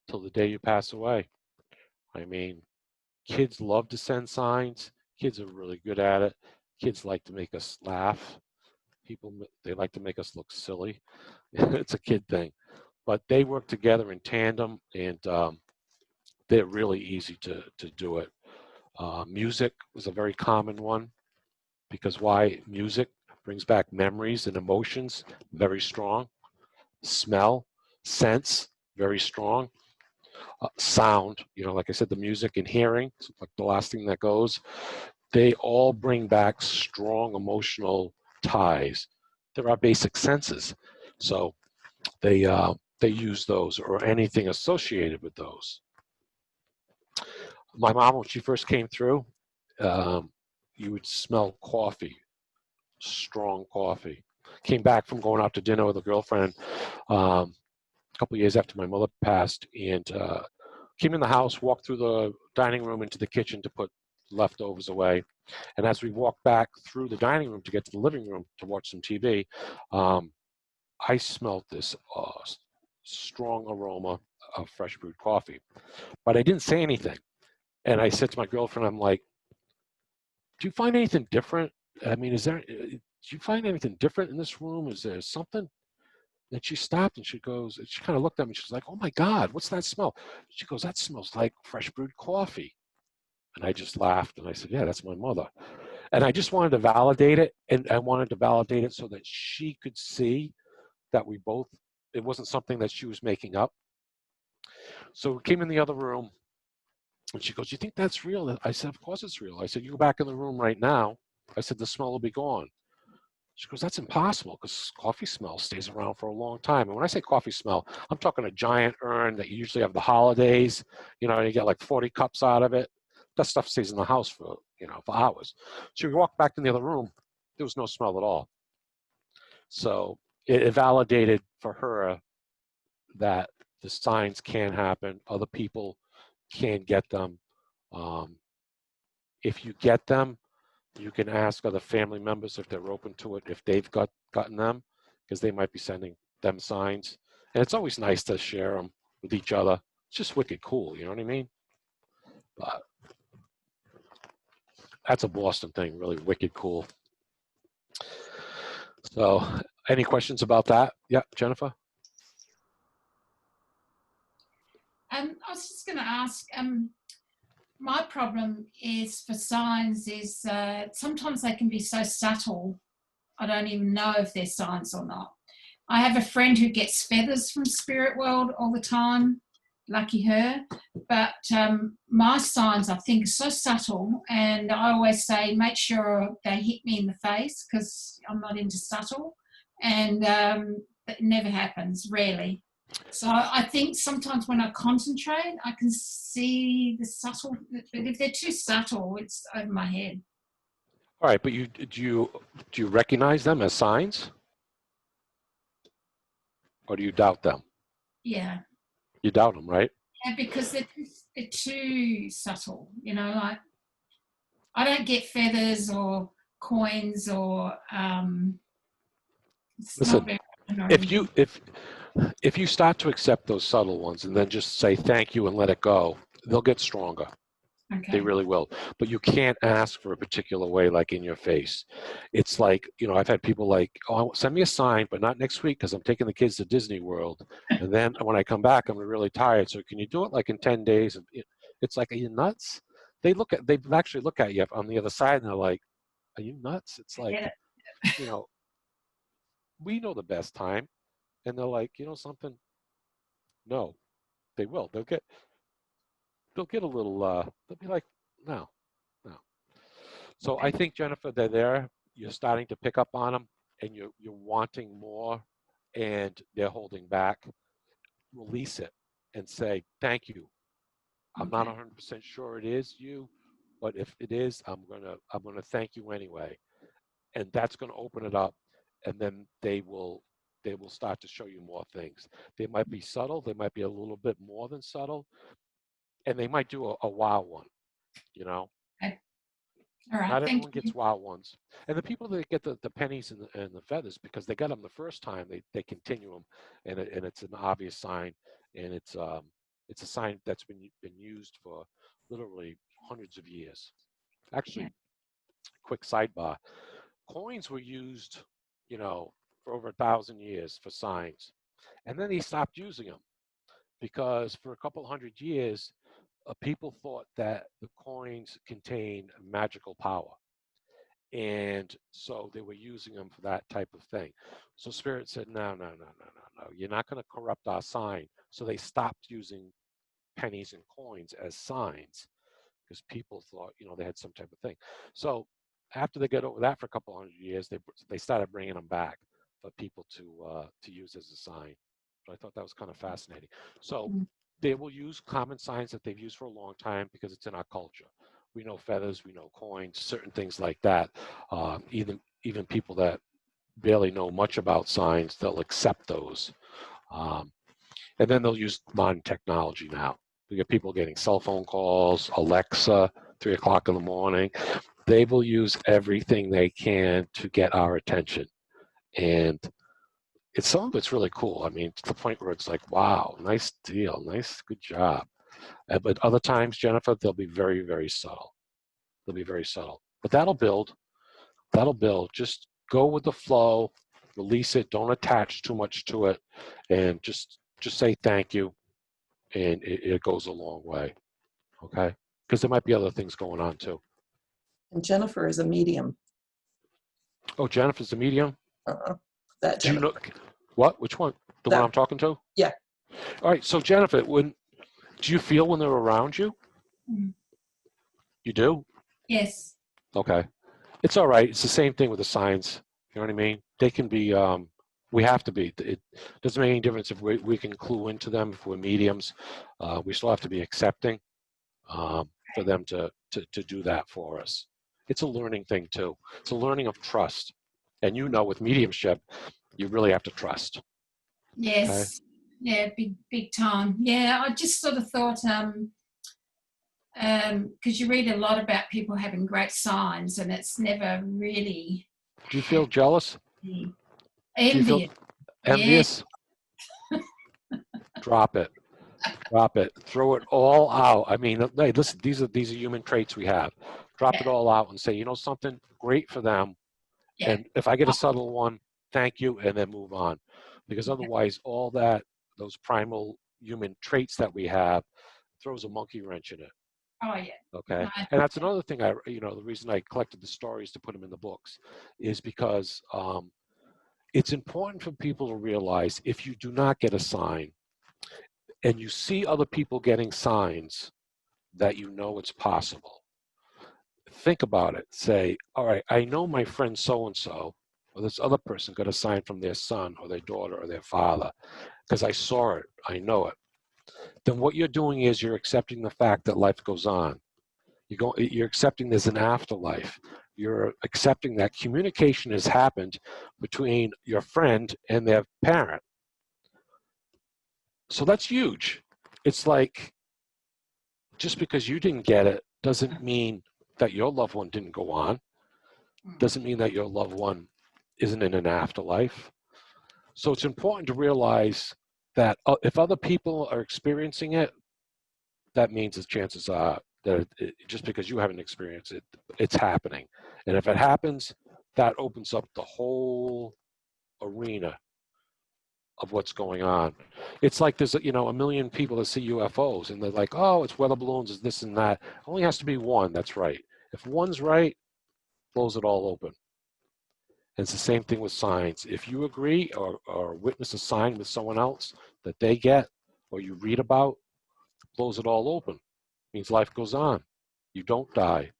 till the day you pass away. I mean, kids love to send signs. Kids are really good at it. Kids like to make us laugh. People, they like to make us look silly. It's a kid thing, but they work together in tandem, and they're really easy to do it. Music was a very common one because why? Music brings back memories and emotions, very strong. Smell, sense, very strong. Sound, you know, like I said, the music and hearing, like the last thing that goes, they all bring back strong emotional ties. There are basic senses, so they use those or anything associated with those. My mom, when she first came through, um, you would smell coffee, strong coffee. Came back from going out to dinner with a girlfriend a couple of years after my mother passed, and came in the house, walked through the dining room into the kitchen to put leftovers away. And as we walked back through the dining room to get to the living room to watch some TV, I smelled this strong aroma of fresh brewed coffee. But I didn't say anything. And I said to my girlfriend, I'm like, do you find anything different? I mean, do you find anything different in this room? Is there something? And she stopped and she goes, and she kind of looked at me. She's like, oh my God, what's that smell? She goes, that smells like fresh brewed coffee. And I just laughed and I said, yeah, that's my mother. And I just wanted to validate it. And I wanted to validate it so that she could see that we both, it wasn't something that she was making up. So we came in the other room and she goes, you think that's real? I said, of course it's real. I said, you go back in the room right now. I said, the smell will be gone. She goes, that's impossible because coffee smell stays around for a long time. And when I say coffee smell, I'm talking a giant urn that you usually have the holidays, you know, and you get like 40 cups out of it. That stuff stays in the house for, you know, for hours. So we walked back in the other room. There was no smell at all. So it validated for her that the signs can happen. Other people can get them. Um, if you get them, you can ask other family members if they're open to it, if they've gotten them, because they might be sending them signs. And it's always nice to share them with each other. It's just wicked cool, you know what I mean? But that's a Boston thing, really wicked cool. So, any questions about that? Yeah, Jennifer? I was just going to ask, my problem is for signs is sometimes they can be so subtle, I don't even know if they're signs or not. I have a friend who gets feathers from Spirit World all the time, lucky her, but my signs I think are so subtle, and I always say make sure they hit me in the face because I'm not into subtle, and it never happens, rarely. So I think sometimes when I concentrate, I can see the subtle, but if they're too subtle, it's over my head. All right, but do you recognize them as signs? Or do you doubt them? Yeah. You doubt them, right? Yeah, because they're too subtle, you know, like I don't get feathers or coins or it's Listen, not very or if you anything. if you start to accept those subtle ones and then just say thank you and let it go, they'll get stronger. They Okay. really will. But you can't ask for a particular way, like in your face. It's like, you know, I've had people like, oh, send me a sign, but not next week because I'm taking the kids to Disney World. And then when I come back, I'm really tired. So can you do it like in 10 days? It's like, are you nuts? They actually look at you on the other side and they're like, are you nuts? It's I like, get it. you know, we know the best time. And they're like, you know something? No, they will. They'll get a little, they'll be like, no, no. So I Okay. think, Jennifer, they're there. You're starting to pick up on them, and you're wanting more, and they're holding back. Release it and say, thank you. I'm not Okay. 100% sure it is you, but if it is, I'm gonna thank you anyway. And that's gonna open it up. and then they will start to show you more things. They might be subtle, they might be a little bit more than subtle, and they might do a wow one, you know. Okay. All right. Not Thank everyone you. gets wow ones. And the people that get the pennies and the feathers, because they got them the first time, they continue them, and it's an obvious sign, and it's a sign that's been used for literally hundreds of years. Yeah. Actually, quick sidebar: coins were used, you know, for over 1,000 years for signs, and then they stopped using them because for a couple hundred years, people thought that the coins contained magical power. And so they were using them for that type of thing. So Spirit said, no, no, no, no, no, no. You're not going to corrupt our sign. So they stopped using pennies and coins as signs because people thought, you know, they had some type of thing. So after they got over that for a couple hundred years, they started bringing them back for people to use as a sign. But I thought that was kind of fascinating. So they will use common signs that they've used for a long time because it's in our culture. We know feathers, we know coins, certain things like that. Even people that barely know much about signs, they'll accept those. And then they'll use modern technology now. We get people getting cell phone calls, Alexa, 3 o'clock in the morning. They will use everything they can to get our attention. And some of it's really cool. I mean, to the point where it's like, wow, nice deal, nice, good job. But other times, Jennifer, they'll be very, very subtle. They'll be very subtle. But that'll build. That'll build. Just go with the flow, release it, don't attach too much to it, and just say thank you, and it goes a long way. Okay? Because there might be other things going on too. And Jennifer is a medium. Oh, Jennifer's the medium? That Do you Jennifer. know what? Which one? The one I'm talking to? Yeah. All right. So Jennifer, do you feel when they're around you? Mm. You do? Yes. Okay. It's all right. It's the same thing with the signs. You know what I mean? They can be, we have to be. It doesn't make any difference if we can clue into them, if we're mediums. We still have to be accepting for them to do that for us. It's a learning thing too. It's a learning of trust. And you know, with mediumship, you really have to trust. Yes. Okay? Yeah, big time. Yeah, I just sort of thought, because you read a lot about people having great signs, and it's never really Do you feel jealous? envious. Do you feel envious? Drop it. Drop it. Throw it all out. I mean, hey, listen, these are human traits we have. Drop Yeah. it all out and say, you know something, great for them. Yeah. And if I get a subtle one, thank you, and then move on. Because otherwise, all that, those primal human traits that we have, throws a monkey wrench in it. Oh yeah. Okay. No, And that's another thing the reason I collected the stories to put them in the books is because it's important for people to realize if you do not get a sign and you see other people getting signs that you know it's possible, think about it. Say, all right, I know my friend so-and-so or this other person got a sign from their son or their daughter or their father because I saw it, I know it. Then what you're doing is you're accepting the fact that life goes on. You're accepting there's an afterlife. You're accepting that communication has happened between your friend and their parent. So that's huge. It's like, just because you didn't get it doesn't mean that your loved one didn't go on. Doesn't mean that your loved one isn't in an afterlife. So it's important to realize that if other people are experiencing it, that means the chances are that just because you haven't experienced it, it's happening. And if it happens, that opens up the whole arena of what's going on. It's like there's a million people that see UFOs and they're like, oh, it's weather balloons, it's this and that. It only has to be one that's right. If one's right, blows it all open. And it's the same thing with signs. If you agree or witness a sign with someone else that they get or you read about, blows it all open. Means life goes on. You don't die.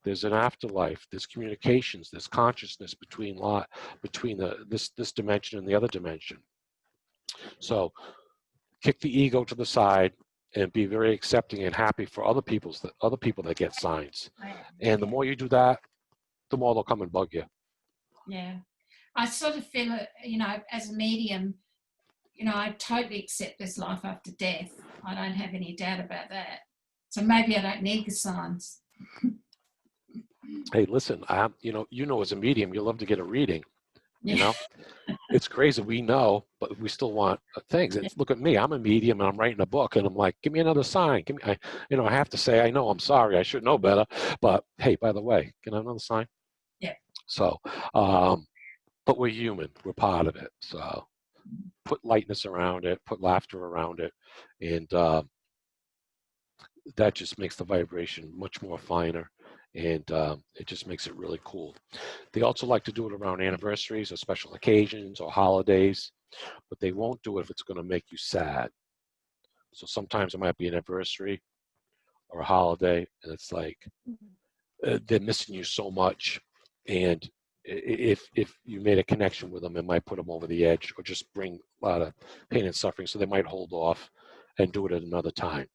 There's an afterlife. There's communications. There's consciousness between this dimension and the other dimension. So kick the ego to the side and be very accepting and happy for other people that get signs. And the more you do that, the more they'll come and bug you. Yeah. I sort of feel, you know, as a medium, you know, I totally accept there's life after death. I don't have any doubt about that. So maybe I don't need the signs. Hey, listen, you know, as a medium, you love to get a reading. You Yeah. know, it's crazy. We know, but we still want things. And look at me. I'm a medium, and I'm writing a book, and I'm like, give me another sign. Give me, I have to say, I know, I'm sorry, I should know better. But hey, by the way, can I have another sign? Yeah. So, but we're human. We're part of it. So, put lightness around it, put laughter around it, and that just makes the vibration much more finer, and it just makes it really cool. They also like to do it around anniversaries or special occasions or holidays, but they won't do it if it's going to make you sad. So sometimes it might be an anniversary or a holiday, and it's like they're missing you so much, and if you made a connection with them, it might put them over the edge or just bring a lot of pain and suffering. So they might hold off and do it at another time.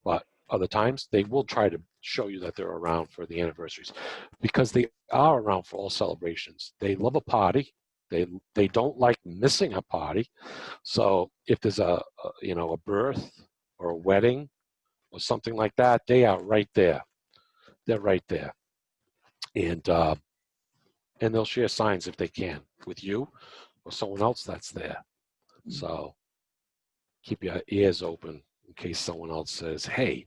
But other times they will try to show you that they're around for the anniversaries, because they are around for all celebrations. They love a party. They don't like missing a party. So if there's a birth or a wedding or something like that, they are right there. They're right there, and they'll share signs if they can with you or someone else that's there. So keep your ears open in case someone else says, "Hey,"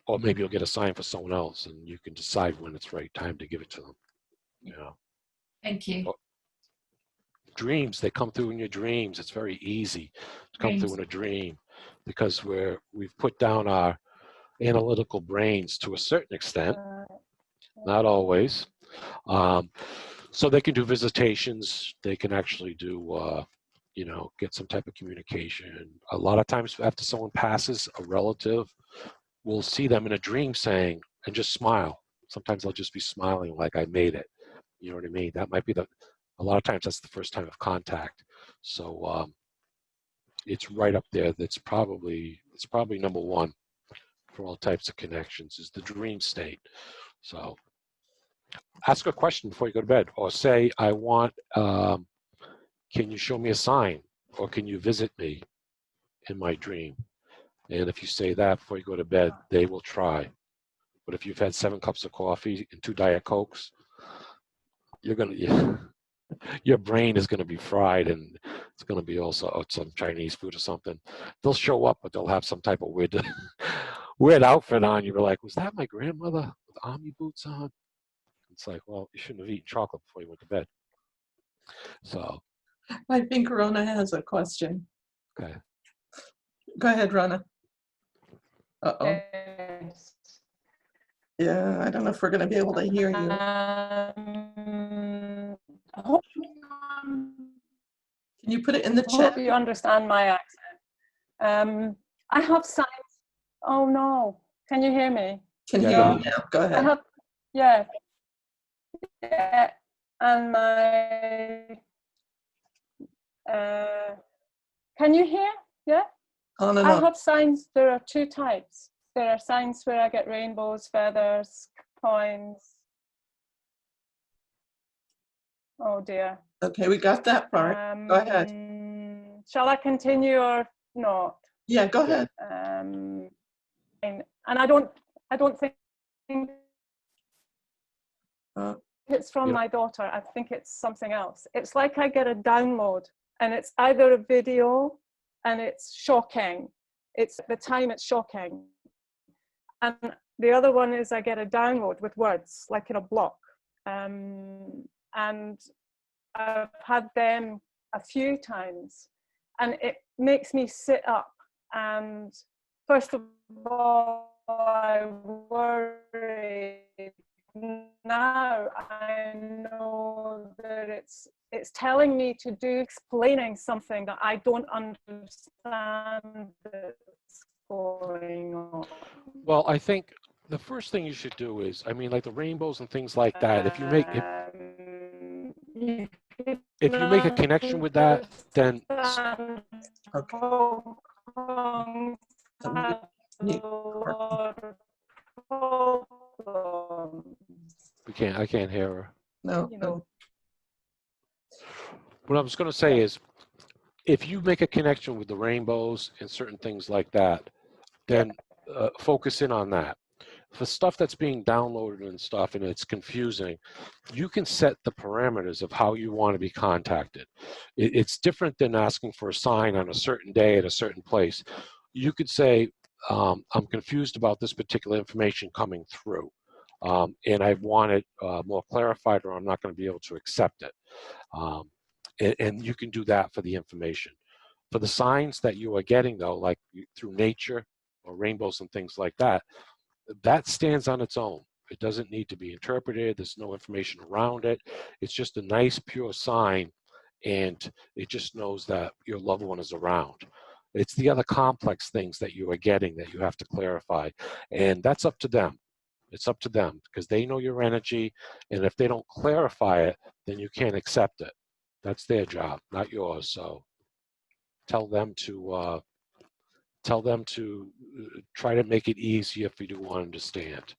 or maybe you'll get a sign for someone else, and you can decide when it's right time to give it to them. You know, Thank you. Or dreams, they come through in your dreams. It's very easy to come through Dreams. in a dream, because we've put down our analytical brains to a certain extent, not always. Um, so they can do visitations. They can actually do, get some type of communication. A lot of times after someone passes, a relative will see them in a dream saying, and just smile. Sometimes they'll just be smiling like, I made it. You know what I mean? That might be a lot of times that's the first time of contact. So it's right up there. It's probably number one for all types of connections is the dream state. So ask a question before you go to bed, or say, I want, can you show me a sign, or can you visit me in my dream? And if you say that before you go to bed, they will try. But if you've had 7 cups of coffee and 2 Diet Cokes, your brain is going to be fried, and it's going to be also some Chinese food or something. They'll show up, but they'll have some type of weird outfit on. You're like, was that my grandmother with army boots on? It's like, well, you shouldn't have eaten chocolate before you went to bed. So, I think Rona has a question. okay. Go ahead, Rona. Uh-oh. Yes. Yeah, I don't know if we're going to be able to hear you. I hope Can you put it in the chat? you understand my accent. I have signs. Oh no, can you hear me? Can hear Yeah. you now. Go I ahead. have, yeah, and my, can you hear? Yeah, On and I on. have signs. There are 2 types. There are signs where I get rainbows, feathers, coins. Oh dear. Okay, we got that part. Go ahead. Shall I continue or not? Yeah, go ahead. And I don't think Uh, it's from Yeah. my daughter. I think it's something else. It's like I get a download, and it's either a video, and it's shocking. It's at the time it's shocking, and the other one is I get a download with words, like in a block. And I've had them a few times, and it makes me sit up. And first of all, I worry. Now I know that it's telling me to do, explaining something that I don't understand that's going on. Well, I think the first thing you should do is, I mean, like the rainbows and things like that. If you make if you make a connection with that, then Okay. Hong Kong has Mute. a lot of problems. I can't hear her. No. You know. what I was going to say is, if you make a connection with the rainbows and certain things like that, then focus in on that. For stuff that's being downloaded and stuff and it's confusing, you can set the parameters of how you want to be contacted. It's different than asking for a sign on a certain day at a certain place. You could say, I'm confused about this particular information coming through, and I want it more clarified, or I'm not going to be able to accept it. And you can do that for the information. For the signs that you are getting, though, like through nature or rainbows and things like that, that stands on its own. It doesn't need to be interpreted. There's no information around it. It's just a nice, pure sign, and it just knows that your loved one is around. It's the other complex things that you are getting that you have to clarify, and that's up to them. It's up to them because they know your energy, and if they don't clarify it, then you can't accept it. That's their job, not yours. So tell them to try to make it easier for you to understand.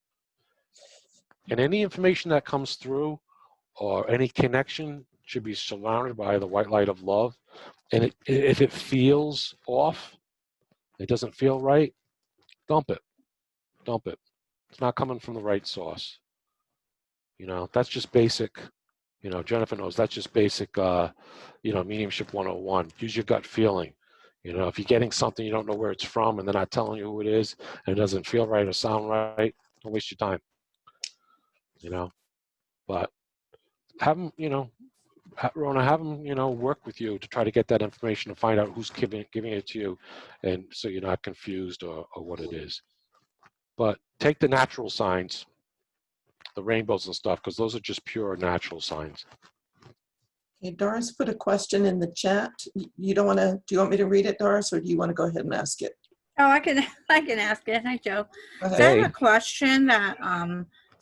And any information that comes through or any connection should be surrounded by the white light of love. And if it feels off, it doesn't feel right, dump it. Dump it. It's not coming from the right source. You know, that's just basic. You know, Jennifer knows that's just basic, mediumship 101. Use your gut feeling. You know, if you're getting something you don't know where it's from and they're not telling you who it is and it doesn't feel right or sound right, don't waste your time. You know, but have them, Rona, have them, work with you to try to get that information and find out who's giving it to you, and so you're not confused or what it is. But take the natural signs, the rainbows and stuff, because those are just pure natural signs. Okay, Doris put a question in the chat. You don't want to, do you want me to read it, Doris, or do you want to go ahead and ask it? Oh, I can ask it. Hi, Joe. Go So ahead. I Hey. have a question that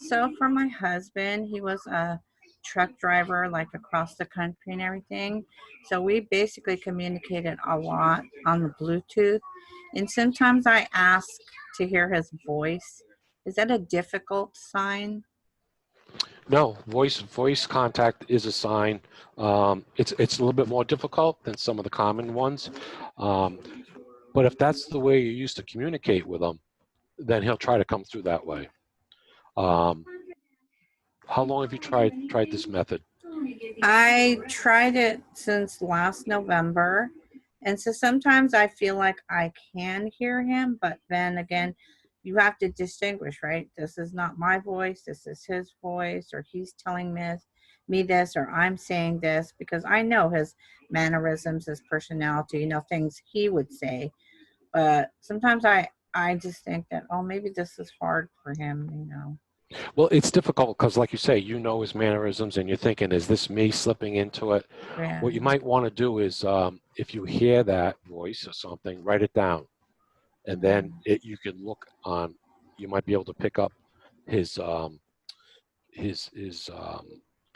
so for my husband, he was a truck driver like across the country and everything. So we basically communicated a lot on the Bluetooth. And sometimes I ask to hear his voice. Is that a difficult sign? No, voice contact is a sign. It's a little bit more difficult than some of the common ones, but if that's the way you used to communicate with him, then he'll try to come through that way. How long have you tried this method? I tried it since last November. And so sometimes I feel like I can hear him, but then again, you have to distinguish, right? This is not my voice, this is his voice, or he's telling me this, or I'm saying this, because I know his mannerisms, his personality, things he would say. But sometimes I just think that, oh, maybe this is hard for him. Well, it's difficult because, like you say, you know his mannerisms, and you're thinking, is this me slipping into it? Yeah. What you might want to do is, if you hear that voice or something, write it down, and then you can look on. You might be able to pick up his the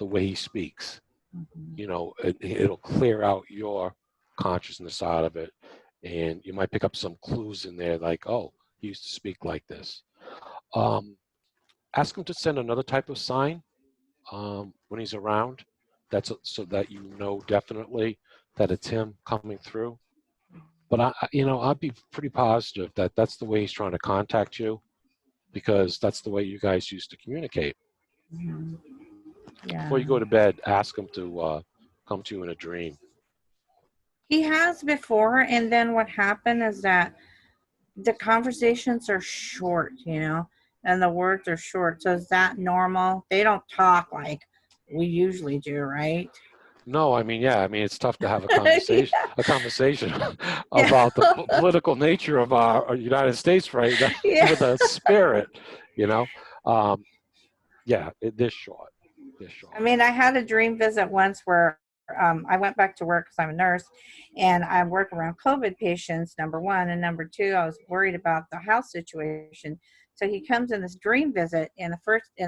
way he speaks. It'll clear out your consciousness out of it, and you might pick up some clues in there, like, oh, he used to speak like this. Ask him to send another type of sign when he's around. So that you know definitely that it's him coming through. But I'd be pretty positive that that's the way he's trying to contact you, because that's the way you guys used to communicate. Yeah. Before you go to bed, ask him to come to you in a dream. He has before, and then what happened is that the conversations are short, and the words are short. So is that normal? They don't talk like we usually do, right? No, it's tough to have a conversation, Yeah. about the political nature of our United States right now Yeah. with a spirit, they're short. They're short. I had a dream visit once where I went back to work because I'm a nurse, and I work around COVID patients, number one. And number two, I was worried about the house situation. So he comes in this dream visit, and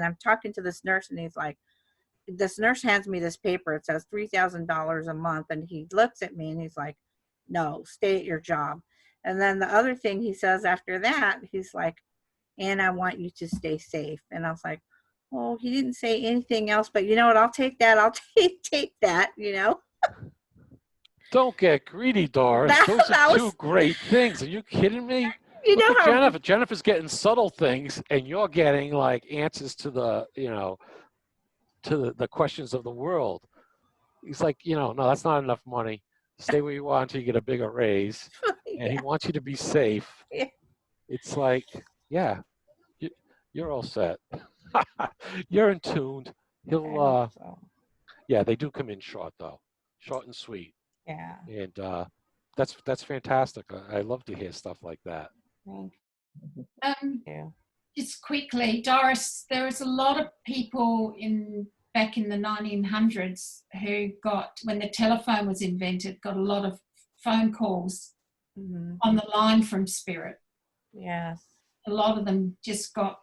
I'm talking to this nurse, and he's like, this nurse hands me this paper. It says $3,000 a month. And he looks at me and he's like, no, stay at your job. And then the other thing he says after that, he's like, and I want you to stay safe. And I was like, oh, he didn't say anything else, but you know what? I'll take that. I'll take that. Don't get greedy, Doris. That- Those that are two was- great things. Are you kidding me? You Look know at how Jennifer. Jennifer's getting subtle things, and you're getting like answers to the, to the questions of the world. He's like, no, that's not enough money. Stay where you are until you get a bigger raise. And he wants you to be safe. Yeah. It's like, yeah, you're all set. You're in tuned. I He'll, hope so. yeah, they do come in short though, short and sweet, Yeah. and that's fantastic. I love to hear stuff like that. Thank Um, you. just quickly, Doris, there was a lot of people back in the 1900s who got, when the telephone was invented, got a lot of phone calls Mhm. on the line from spirit. Yes. A lot of them just got,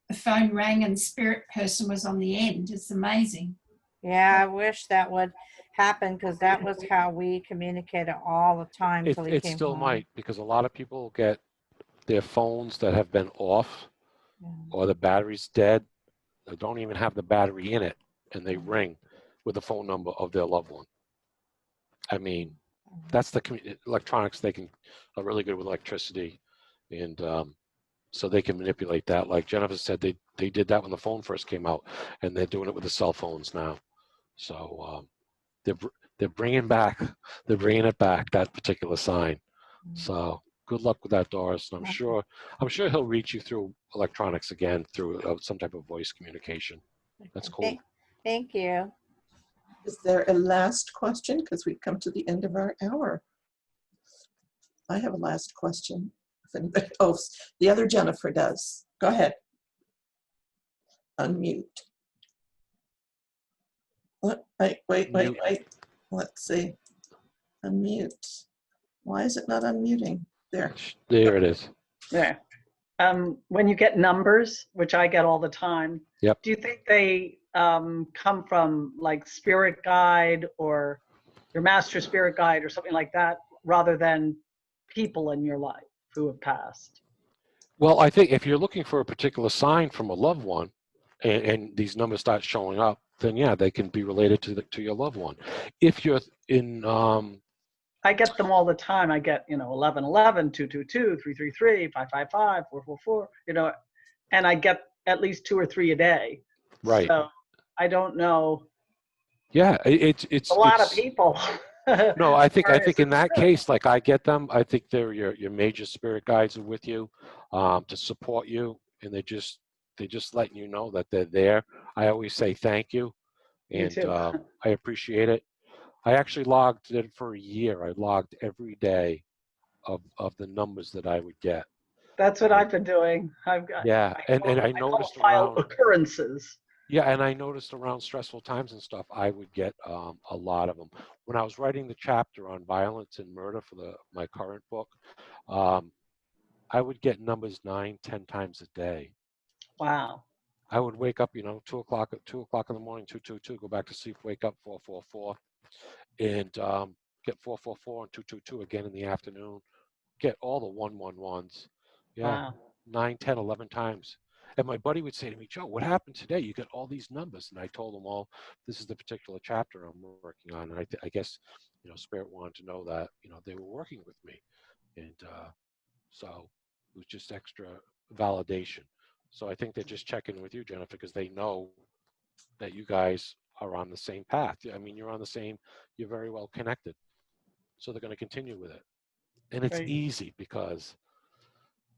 the phone rang and the spirit person was on the end. It's amazing. Yeah, I wish that would happen because that was how we communicated all the time till he It came still home. might, because a lot of people get their phones that have been off Yeah. or the battery's dead. They don't even have the battery in it, and they ring with the phone number of their loved one. I mean, that's the electronics. They are really good with electricity, and so they can manipulate that. Like Jennifer said, they did that when the phone first came out, and they're doing it with the cell phones now. So they're bringing it back, that particular sign. So good luck with that, Doris. And I'm sure he'll reach you through electronics again, through some type of voice communication. That's cool. Thank you. Is there a last question? Because we've come to the end of our hour. I have a last question. If anybody, the other Jennifer does. Go ahead. Unmute. Wait. Let's see. Unmute. Why is it not unmuting? There. There it is. There. When you get numbers, which I get all the time, Yep. do you think they come from like spirit guide or your master spirit guide or something like that, rather than people in your life who have passed? Well, I think if you're looking for a particular sign from a loved one, and these numbers start showing up, then yeah, they can be related to your loved one. If you're in, I get them all the time. I get 1111, 222, 333, 555, 444. And I get at least 2 or 3 a day. right? So I don't know. Yeah, it's A lot of people. No, I think Or is in it that spirit? case, like I get them, I think they're your major spirit guides are with you, to support you, and they're just letting you know that they're there. I always say thank you, Me and too. I appreciate it. I actually logged it for a year. I logged every day of the numbers that I would get. That's what I've been doing. I've got. Yeah, and I call noticed file around. occurrences. Yeah, and I noticed around stressful times and stuff, I would get a lot of them. When I was writing the chapter on violence and murder for my current book, I would get numbers 9, 10 times a day. Wow. I would wake up, 2:00 in the morning, 222, go back to sleep, wake up 444, and get 444 and 222 again in the afternoon. Get all the 111s. Yeah, Wow. 9, 10, 11 times. And my buddy would say to me, Joe, what happened today? You got all these numbers. And I told him, well, this is the particular chapter I'm working on. And I guess, Spirit wanted to know that, they were working with me. And so it was just extra validation. So I think they're just checking with you, Jennifer, because they know that you guys are on the same path. I mean, you're very well connected. So they're going to continue with it. And it's Great. easy because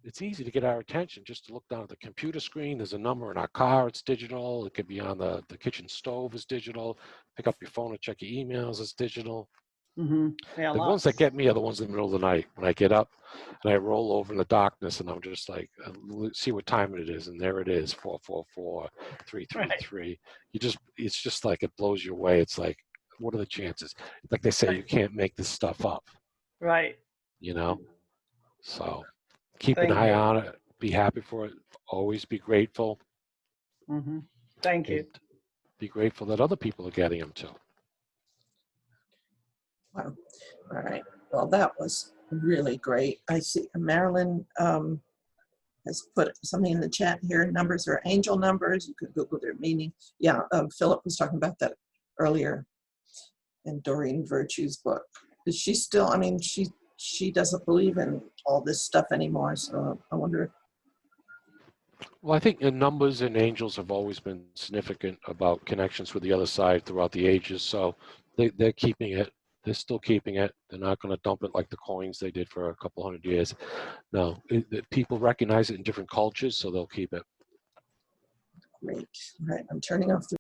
it's easy to get our attention just to look down at the computer screen. There's a number in our car, it's digital. It could be on the kitchen stove, it's digital. Pick up your phone and check your emails, it's digital. Yeah, The ones that get me are the ones in the middle of the night when I get up and I roll over in the darkness and I'm just like, see what time it is. And there it is, 444, 333. It's just like it blows you away. It's like, what are the chances? Like they say, you can't make this stuff up. Right. So keep Thank an eye you. on it. Be happy for it. Always be grateful. Thank you. And be grateful that other people are getting them too. Wow. All right. Well, that was really great. I see Marilyn has put something in the chat here. Numbers are angel numbers. You could Google their meaning. Yeah, Philip was talking about that earlier. in Doreen Virtue's book. Is she still, I mean, she doesn't believe in all this stuff anymore, so I wonder. Well, I think in numbers and angels have always been significant about connections with the other side throughout the ages. So they're keeping it. They're still keeping it. They're not going to dump it like the coins they did for a couple hundred years. No, people recognize it in different cultures, so they'll keep it. Great. All right, I'm turning off the